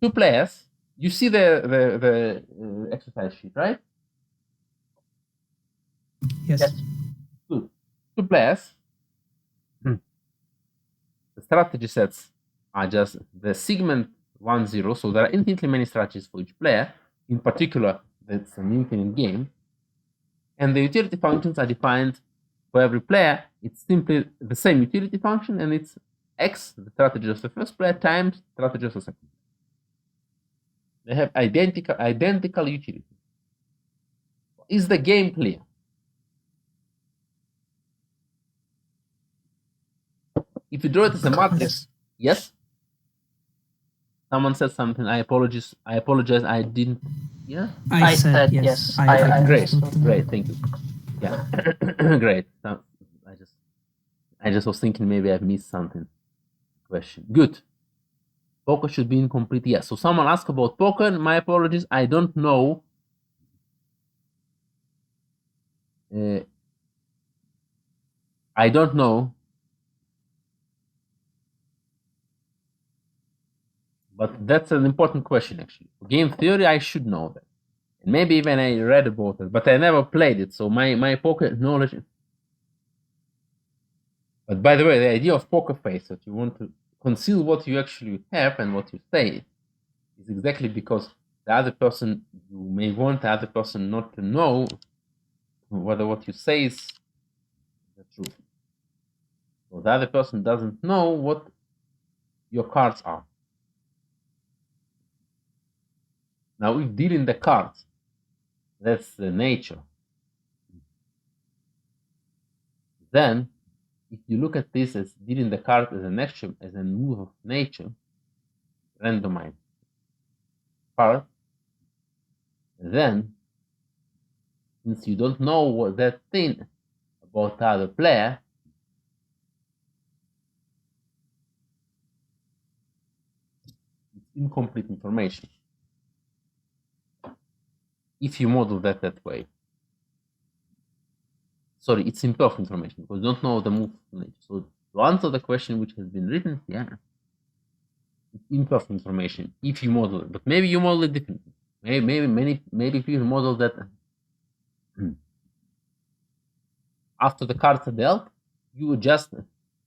2 players. You see the exercise sheet, right? Yes. Good. 2 players. The strategy sets are just the segment 1, 0. So there are infinitely many strategies for each player. In particular, that's an infinite game. And the utility functions are defined for every player. It's simply the same utility function, and it's x, the strategy of the first player, times strategy of the second. They have identical utility. Is the game clear? If you draw it as a matrix, yes? Someone said something. I apologize. I didn't. Yeah. I said yes. Great. Thank you. Yeah. Great. I just I just was thinking maybe I've missed something. Question. Good. Poker should be incomplete. Yes. So someone asked about poker. My apologies. I don't know. I don't know. But that's an important question, actually. For game theory, I should know that. And maybe even I read about it, but I never played it. So my poker knowledge. But by the way, the idea of poker face, that you want to conceal what you actually have and what you say, is exactly because the other person, you may want the other person not to know whether what you say is the truth. So the other person doesn't know what your cards are. Now, if dealing the cards, that's the nature, then if you look at this as dealing the card as an action, as a move of nature, randomized card, then since you don't know what that thing about the other player, it's incomplete information. If you model that way. Sorry, it's imperfect information because you don't know the move of nature. So to answer the question which has been written here, it's imperfect information if you model it. But maybe you model it differently. Maybe people model that after the cards are dealt, you just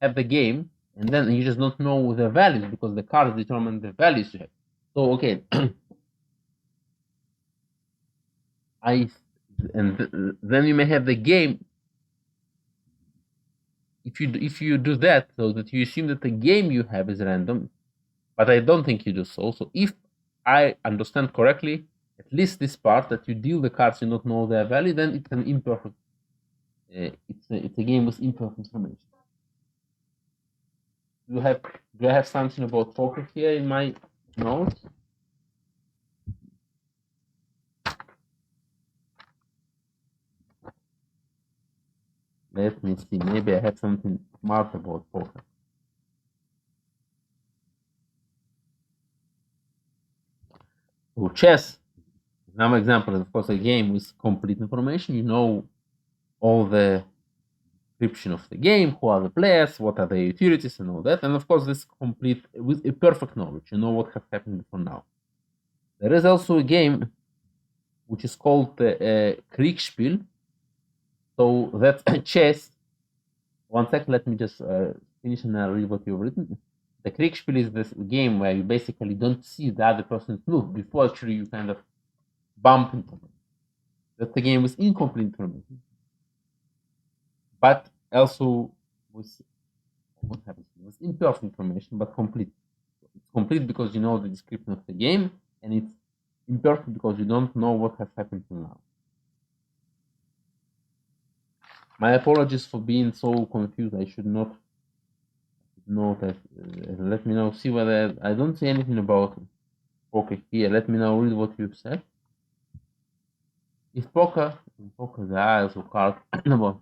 have the game, and then you just don't know the values because the cards determine the values you have. So okay, then you may have the game. If you do that, so that you assume that the game you have is random, but I don't think you do so. So if I understand correctly, at least this part that you deal the cards you don't know their value, then it's an imperfect. It's a game with imperfect information. Do I have something about poker here in my notes? Let me see. Maybe I have something smart about poker. So chess, another example is of course a game with complete information. You know all the description of the game, who are the players, what are the utilities, and all that. And of course, this complete with a perfect knowledge. You know what has happened before now. There is also a game which is called Kriegspiel. So that's chess. One second, let me just finish and I'll read what you've written. The Kriegspiel is this game where you basically don't see the other person's move before actually you kind of bump into them. That's a game with incomplete information, but also with what happens with imperfect information, but complete. It's complete because you know the description of the game, and it's imperfect because you don't know what has happened till now. My apologies for being so confused. I should not know that. Let me know. See whether I don't see anything about poker here. Let me know. Read what you've said. If poker, the eyes or card number.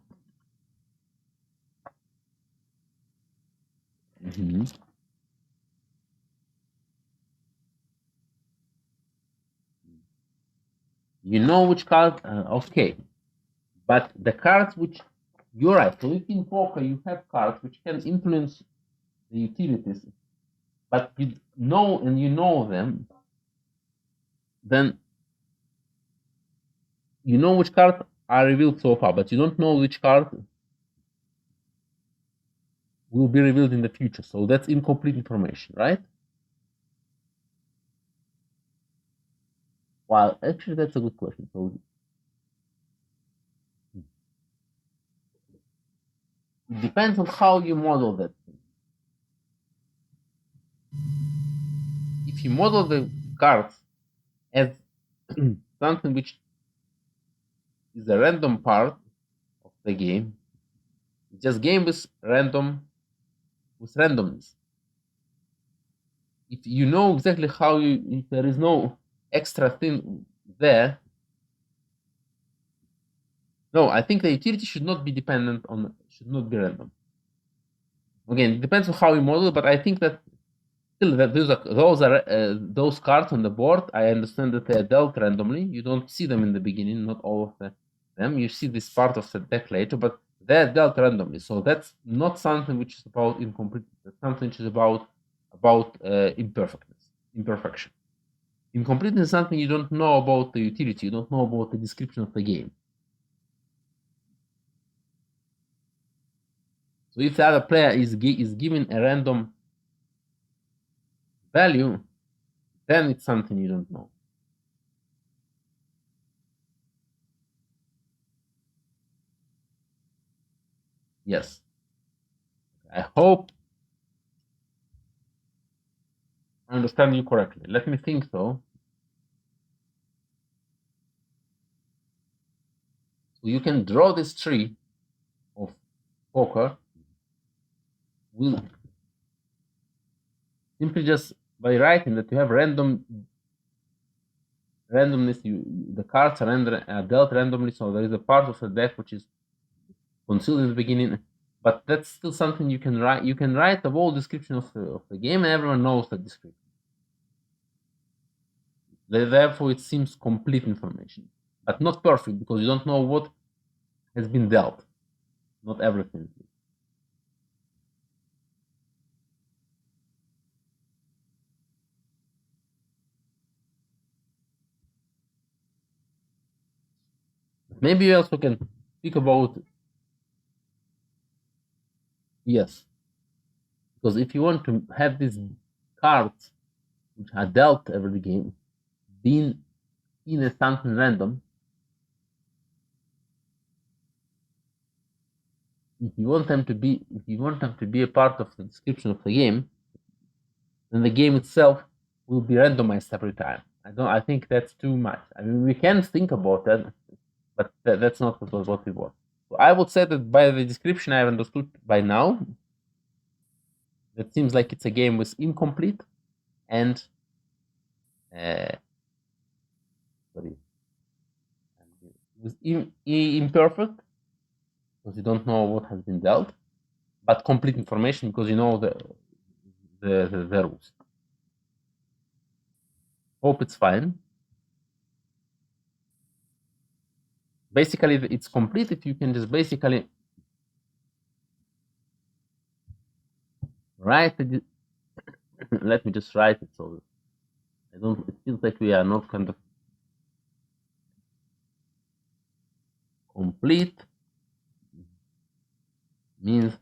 You know which card? Okay, but the cards which you're right. So if in poker you have cards which can influence the utilities, but you know and you know them, then you know which cards are revealed so far, but you don't know which card will be revealed in the future. So that's incomplete information, right? Well, actually, that's a good question. So it depends on how you model that thing. If you model the cards as something which is a random part of the game, it's just game with randomness. If you know exactly how if there is no extra thing there, no, I think the utility should not be dependent on, should not be random. Again, it depends on how you model, but I think that still that those cards on the board. I understand that they are dealt randomly. You don't see them in the beginning, not all of them. You see this part of the deck later, but they're dealt randomly. So that's not something which is about incompleteness. That's something which is about imperfection. Incompleteness is something you don't know about the utility. You don't know about the description of the game. So if the other player is given a random value, then it's something you don't know. Yes. I hope I understand you correctly. Let me think though. So you can draw this tree of poker with simply just by writing that you have randomness. The cards are dealt randomly, so there is a part of the deck which is concealed in the beginning. But that's still something you can write. You can write the whole description of the game, and everyone knows that description. Therefore, it seems complete information, but not perfect because you don't know what has been dealt. Not everything. Maybe you also can speak about, yes, because if you want to have these cards which are dealt every game being in as something random, if you want them to be a part of the description of the game, then the game itself will be randomized every time. I think that's too much. I mean, we can think about that, but that's not what we want. So I would say that by the description I've understood by now, it seems like it's a game with incomplete and with imperfect, because you don't know what has been dealt, but complete information because you know the rules. Hope it's fine. Basically, it's complete if you can just basically write it. Let me just write it so it feels like we are not kind of complete. Means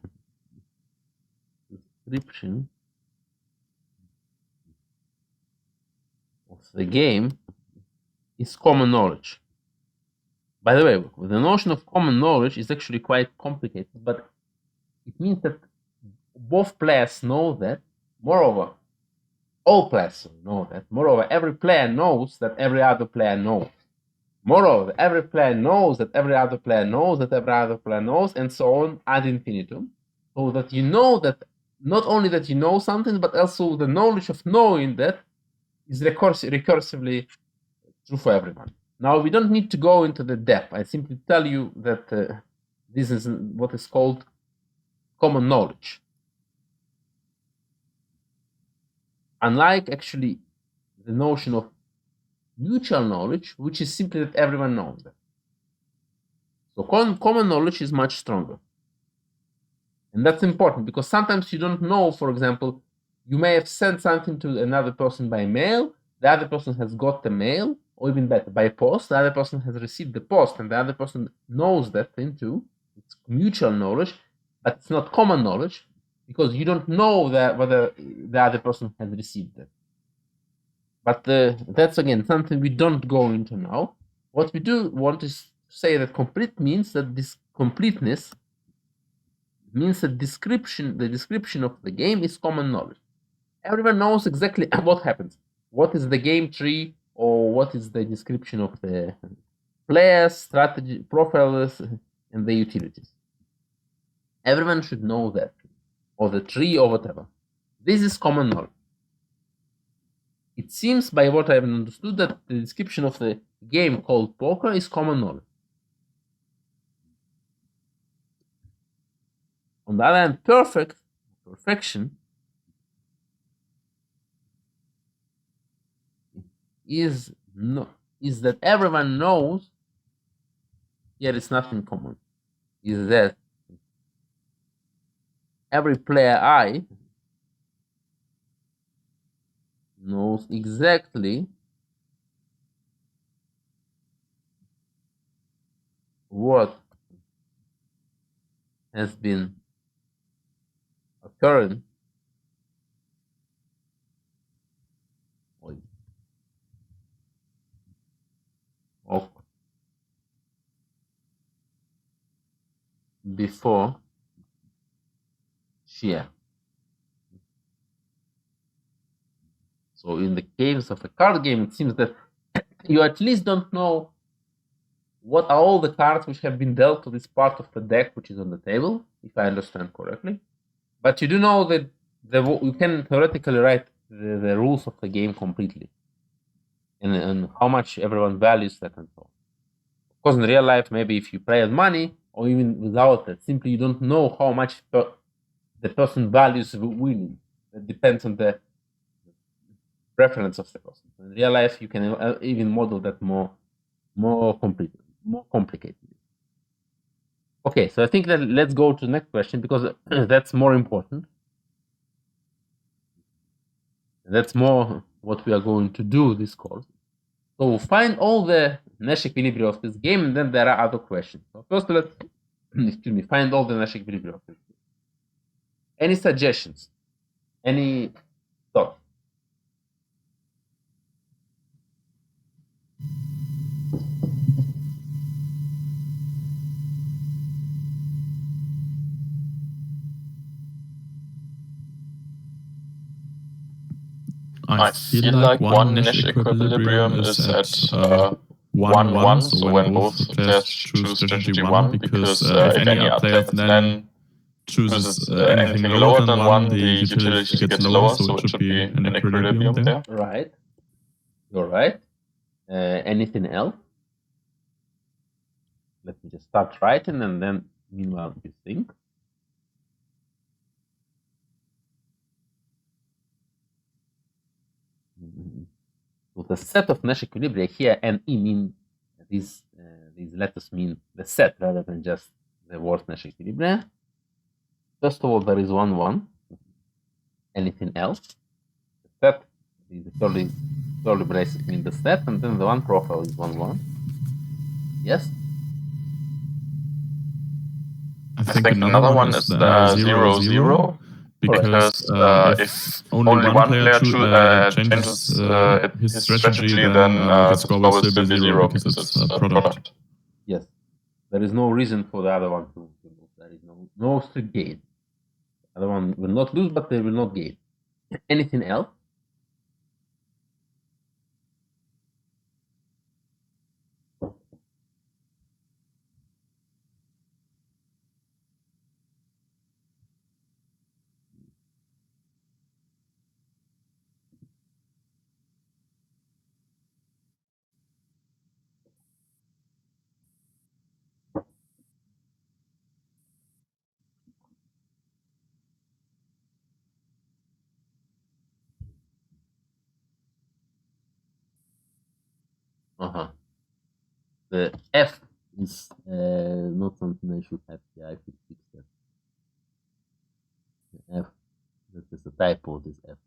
description of the game is common knowledge. By the way, the notion of common knowledge is actually quite complicated, but it means that both players know that. Moreover, all players know that. Moreover, every player knows that every other player knows. Moreover, every player knows that every other player knows that every other player knows, and so on ad infinitum. So that you know that not only that you know something, but also the knowledge of knowing that is recursively true for everyone. Now, we don't need to go into the depth. I simply tell you that this is what is called common knowledge. Unlike actually the notion of mutual knowledge, which is simply that everyone knows that. So common knowledge is much stronger. And that's important because sometimes you don't know, for example, you may have sent something to another person by mail, the other person has got the mail, or even better, by post, the other person has received the post, and the other person knows that thing too. It's mutual knowledge, but it's not common knowledge because you don't know that whether the other person has received it. But that's again something we don't go into now. What we do want is to say that complete means that this completeness means that the description of the game is common knowledge. Everyone knows exactly what happens. What is the game tree, or what is the description of the players, strategy, profiles, and the utilities. Everyone should know that, or the tree, or whatever. This is common knowledge. It seems, by what I have understood, that the description of the game called poker is common knowledge. On the other hand, perfect perfection is that everyone knows here is nothing common. Is that every player I knows exactly what has been occurring of before shear. So in the case of a card game, it seems that you at least don't know what are all the cards which have been dealt to this part of the deck which is on the table, if I understand correctly. But you do know that you can theoretically write the rules of the game completely, and how much everyone values that and so on. Of course, in real life, maybe if you play with money or even without it, simply you don't know how much the person values winning. It depends on the preference of the person. In real life, you can even model that more complicated. Okay, so I think that let's go to the next question because that's more important. That's more what we are going to do this course. So find all the Nash equilibria of this game, and then there are other questions. So first, let's find all the Nash equilibria of this game. Any suggestions? Any thoughts? I feel like one Nash equilibrium is at 1-1, so when both players choose strategy 1, because if any player then chooses anything lower than 1, the utility gets lower, so it should be an equilibrium there. Right. You're right. Anything else? Let me just start writing and then meanwhile you think. So the set of Nash equilibria here, and E mean these letters mean the set rather than just the word Nash equilibria. First of all, there is 1-1. Anything else? The set, the curly braces mean the set, and then the one profile is 1-1. Yes? I think another one is the 0-0. Because if only one player changes his strategy, then the score will still be 0 because it's a product. Yes. There is no reason for the other one to lose. There is no strict gain. The other one will not lose, but they will not gain. Anything else? The F is not something I should have here. I should fix that. The F, that is a typo. This F.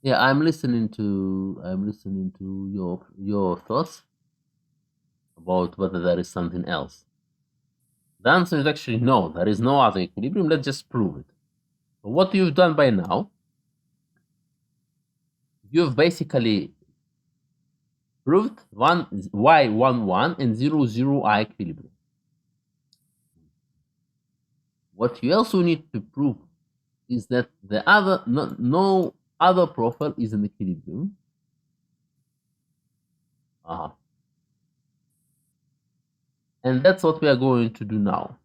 Yeah, I'm listening to your thoughts about whether there is something else. The answer is actually no. There is no other equilibrium. Let's just prove it. So what you've done by now, you've basically proved Y11 and 0-0 are equilibrium. What you also need to prove is that the other no other profile is an equilibrium. And that's what we are going to do now.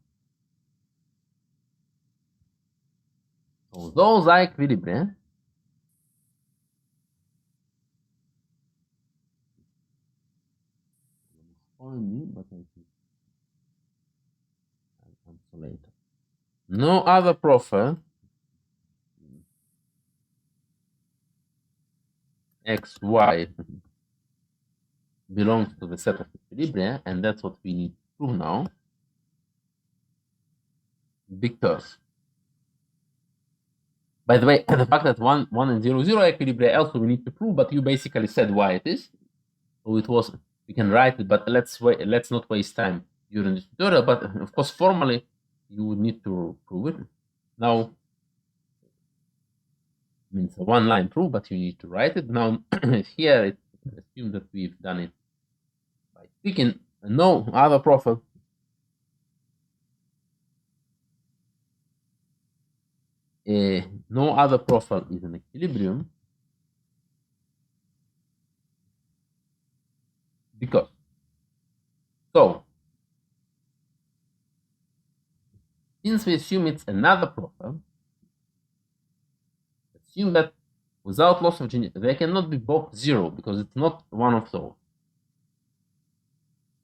So those are equilibria. But I think I'll answer later. No other profile x, y belongs to the set of equilibria, and that's what we need to prove now. Because, by the way, the fact that 1 and 0 equilibria also we need to prove, but you basically said why it is. So it was, we can write it, but let's not waste time during this tutorial. But of course, formally, you would need to prove it. Now, means a one-line proof, but you need to write it. Now, here, it assume that we've done it by picking no other profile. No other profile is an equilibrium because since we assume it's another profile, assume that without loss of generality, they cannot be both 0 because it's not one of those.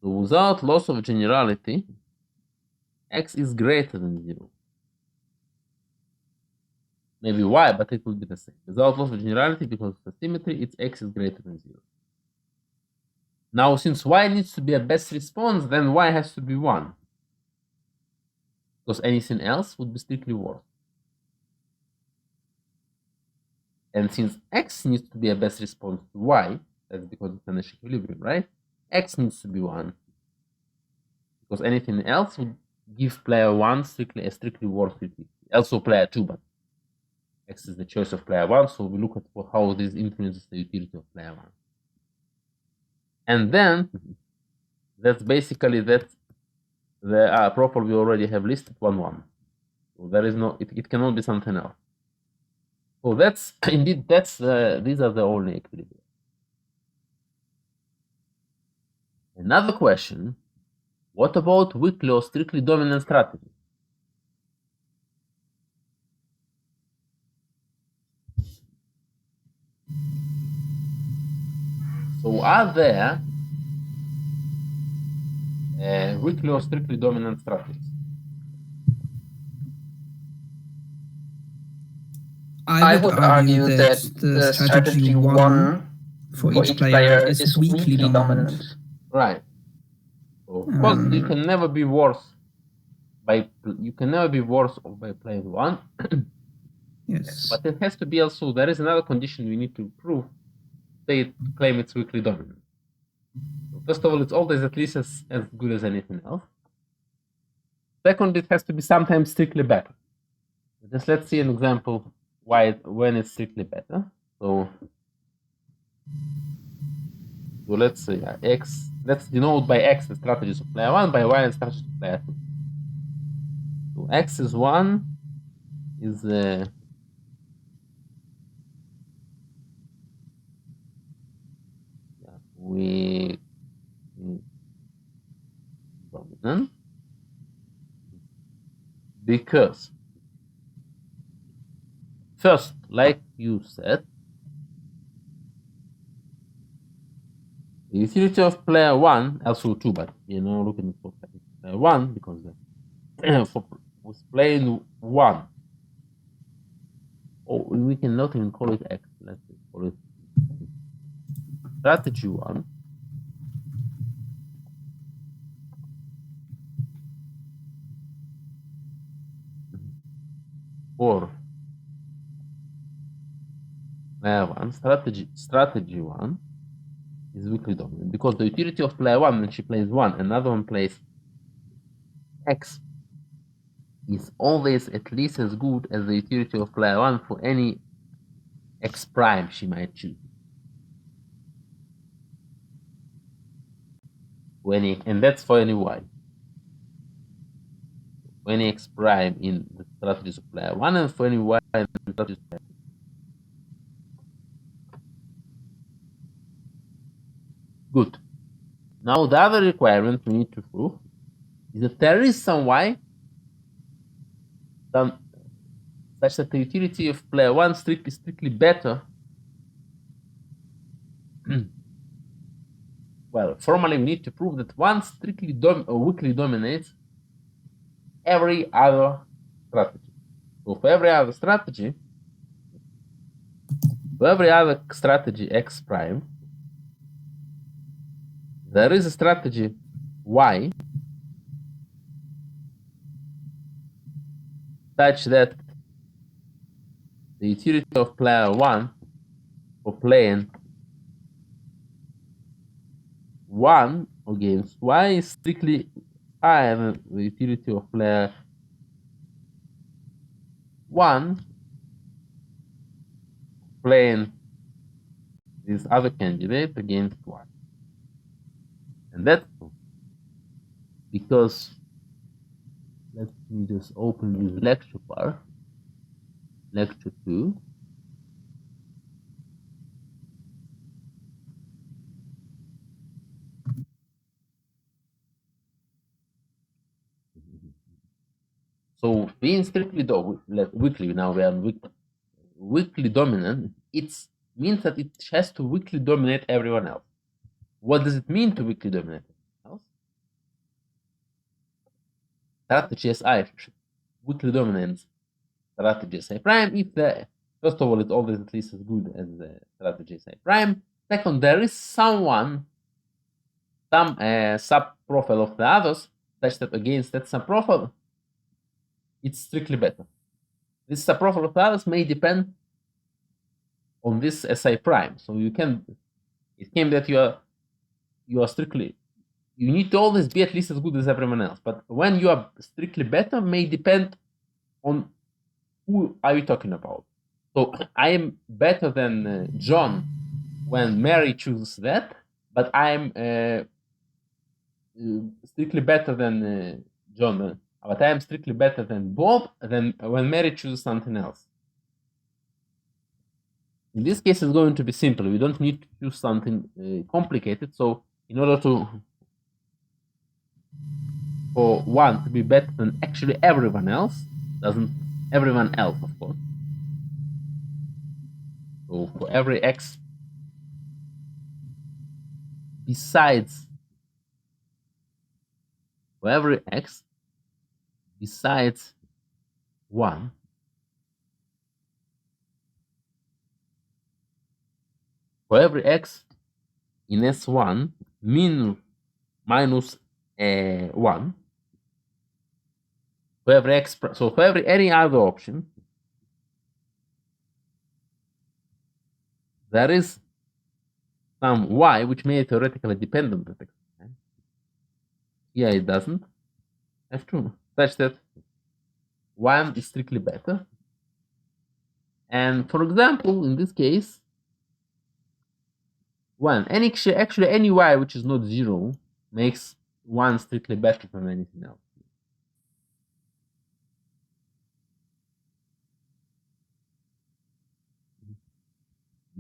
So without loss of generality, x is greater than 0. Maybe y, but it will be the same. Without loss of generality, because of the symmetry, its x is greater than 0. Now, since y needs to be a best response, then y has to be 1. Because anything else would be strictly worse. And since x needs to be a best response to y, that's because it's a Nash equilibrium, right? X needs to be 1. Because anything else would give player 1 a strictly worse utility. Also player 2, but x is the choice of player 1, so we look at how this influences the utility of player 1. And then, that's basically the profile we already have listed, 1, 1. So there is no, it cannot be something else. So that's, indeed, these are the only equilibria. Another question, what about weakly or strictly dominant strategy? So are there weakly or strictly dominant strategies? I would argue that the strategy 1 for each player is weakly dominant. Right. So of course, you can never be worse by playing 1. Yes. But it has to be also, there is another condition we need to prove. They claim it's weakly dominant. So first of all, it's always at least as good as anything else. Second, it has to be sometimes strictly better. Just let's see an example when it's strictly better. So let's say x. Let's denote by x the strategies of player 1, by y the strategies of player 2. So x is 1 is we dominant because first, like you said, the utility of player 1, also 2, but looking for player 1 because was playing 1. Oh, we cannot even call it x. Let's call it strategy 1. For player 1, strategy 1 is weakly dominant because the utility of player 1 when she plays 1, another one plays x, is always at least as good as the utility of player 1 for any x prime she might choose. And that's for any y. For any x prime in the strategies of player 1 and for any y in the strategies of player 2. Good. Now the other requirement we need to prove is that there is some y such that the utility of player 1 is strictly better. Well, formally we need to prove that 1 strictly weakly dominates every other strategy. So for every other strategy, For every other strategy x prime, there is a strategy y such that the utility of player 1 for playing 1 against y is strictly higher than the utility of player 1 playing this other candidate against y. And that's true because, let me just open this lecture part, lecture 2. So being strictly weakly, now we are weakly dominant, it means that it has to weakly dominate everyone else. What does it mean to weakly dominate everyone else? Strategy SI weakly dominates strategy SI prime if first of all, it's always at least as good as the strategy SI prime. Second, there is some sub-profile of the others such that against that sub-profile, it's strictly better. This sub-profile of the others may depend on this SI prime. So it can that you are strictly, you need to always be at least as good as everyone else. But when you are strictly better may depend on who are you talking about. So I am better than John when Mary chooses that, but I am strictly better than John. But I am strictly better than Bob than when Mary chooses something else. In this case, it's going to be simple. We don't need to choose something complicated. So in order for one to be better than actually everyone else, everyone else, of course. So for every x besides, for every x besides 1, for every x in S1 minus 1, for every x, so for any other option, there is some y which may theoretically depend on that x. Here it doesn't. That's true. Such that 1 is strictly better. And for example, in this case, 1, actually any y which is not 0 makes 1 strictly better than anything else.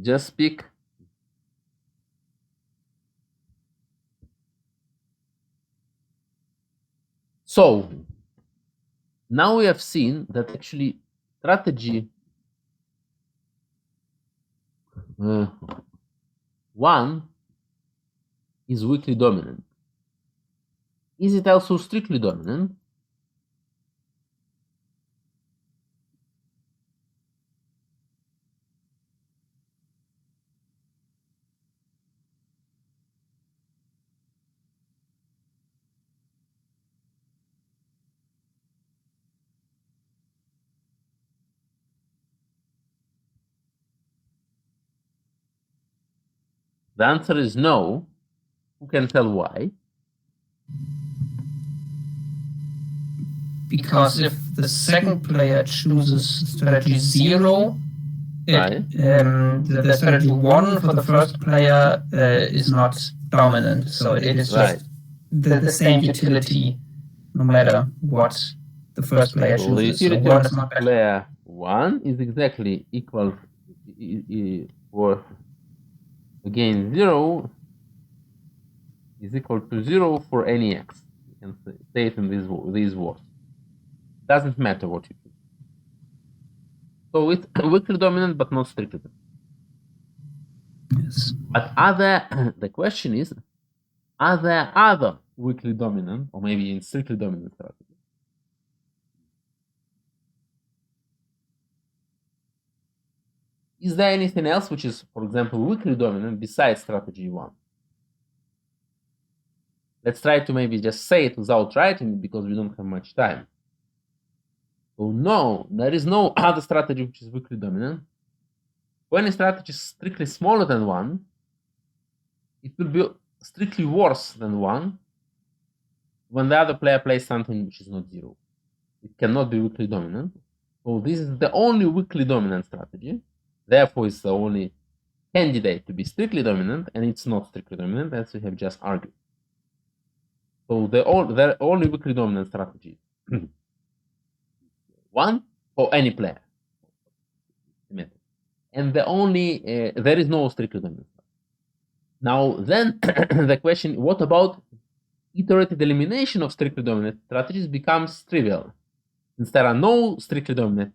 Just pick so now we have seen that actually strategy 1 is weakly dominant. Is it also strictly dominant? The answer is no. Who can tell why? Because if the second player chooses strategy 0, Right. the strategy 1 for the first player is not dominant. So it is just the same utility no matter what the first player So the chooses. utility So 1 of is not better. player 1 is exactly equal for again 0 is equal to 0 for any x. You can say it in these words. Doesn't matter what you do. So it's weakly dominant but not strictly dominant. Yes. But the question is, are there other weakly dominant or maybe in strictly dominant strategies? Is there anything else which is, for example, weakly dominant besides strategy 1? Let's try to maybe just say it without writing it because we don't have much time. So no, there is no other strategy which is weakly dominant. When a strategy is strictly smaller than 1, it will be strictly worse than 1 when the other player plays something which is not 0. It cannot be weakly dominant. So this is the only weakly dominant strategy. Therefore, it's the only candidate to be strictly dominant, and it's not strictly dominant, as we have just argued. So the only weakly dominant strategy is 1 for any player. And the only, there is no strictly dominant. Now, then the question, what about iterated elimination of strictly dominant strategies becomes trivial. Since there are no strictly dominant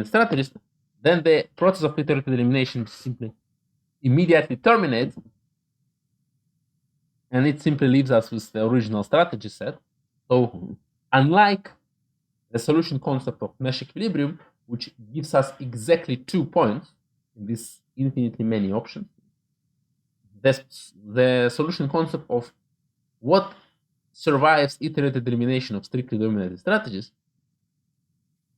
strategies, then the process of iterated elimination simply immediately terminates, and it simply leaves us with the original strategy set. So, unlike the solution concept of Nash equilibrium, which gives us exactly 2 points in this infinitely many options, the solution concept of what survives iterated elimination of strictly dominant strategies,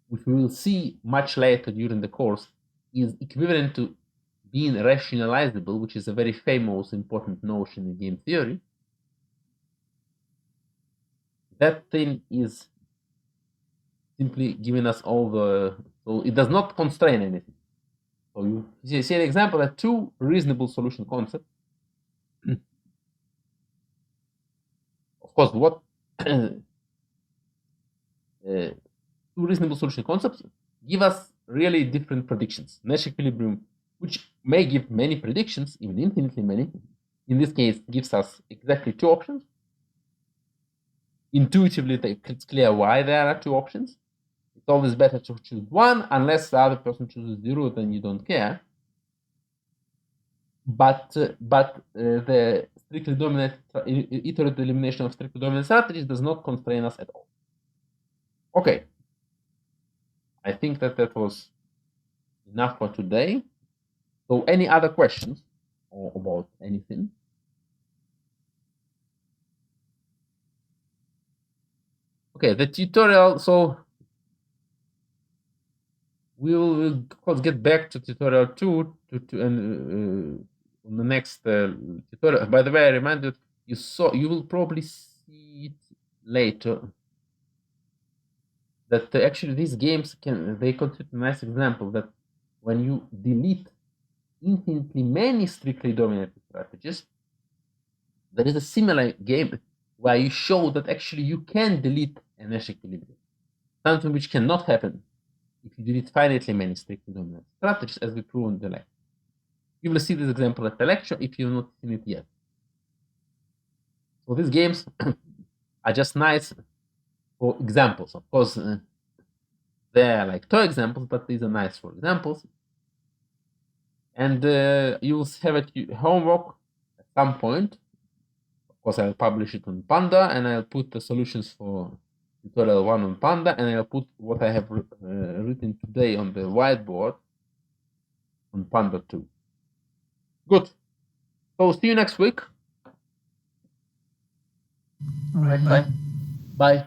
which we will see much later during the course, is equivalent to being rationalizable, which is a very famous, important notion in game theory. That thing is simply giving us all the... So it does not constrain anything. So you see an example of 2 reasonable solution concepts. Of course, what 2 reasonable solution concepts give us really different predictions. Nash equilibrium, which may give many predictions, even infinitely many, in this case gives us exactly 2 options. Intuitively, it's clear why there are 2 options. It's always better to choose 1, unless the other person chooses 0, then you don't care. But the strictly dominant iterated elimination of strictly dominant strategies does not constrain us at all. Okay, I think that was enough for today. So, any other questions or about anything? Okay, the tutorial. So we will of course get back to tutorial 2 and on the next tutorial. By the way, I remind you, you will probably see it later, that actually these games constitute a nice example that when you delete infinitely many strictly dominant strategies, there is a similar game where you show that actually you can delete a Nash equilibrium, something which cannot happen if you delete finitely many strictly dominant strategies, as we proved in the lecture. You will see this example at the lecture if you have not seen it yet. So these games are just nice for examples. Of course, they are like 2 examples, but these are nice for examples. And you will have it homework at some point. Of course, I'll publish it on Panda, and I'll put the solutions for tutorial 1 on Panda, and I'll put what I have written today on the whiteboard on Panda too. Good. So see you next week. All right, bye. Bye.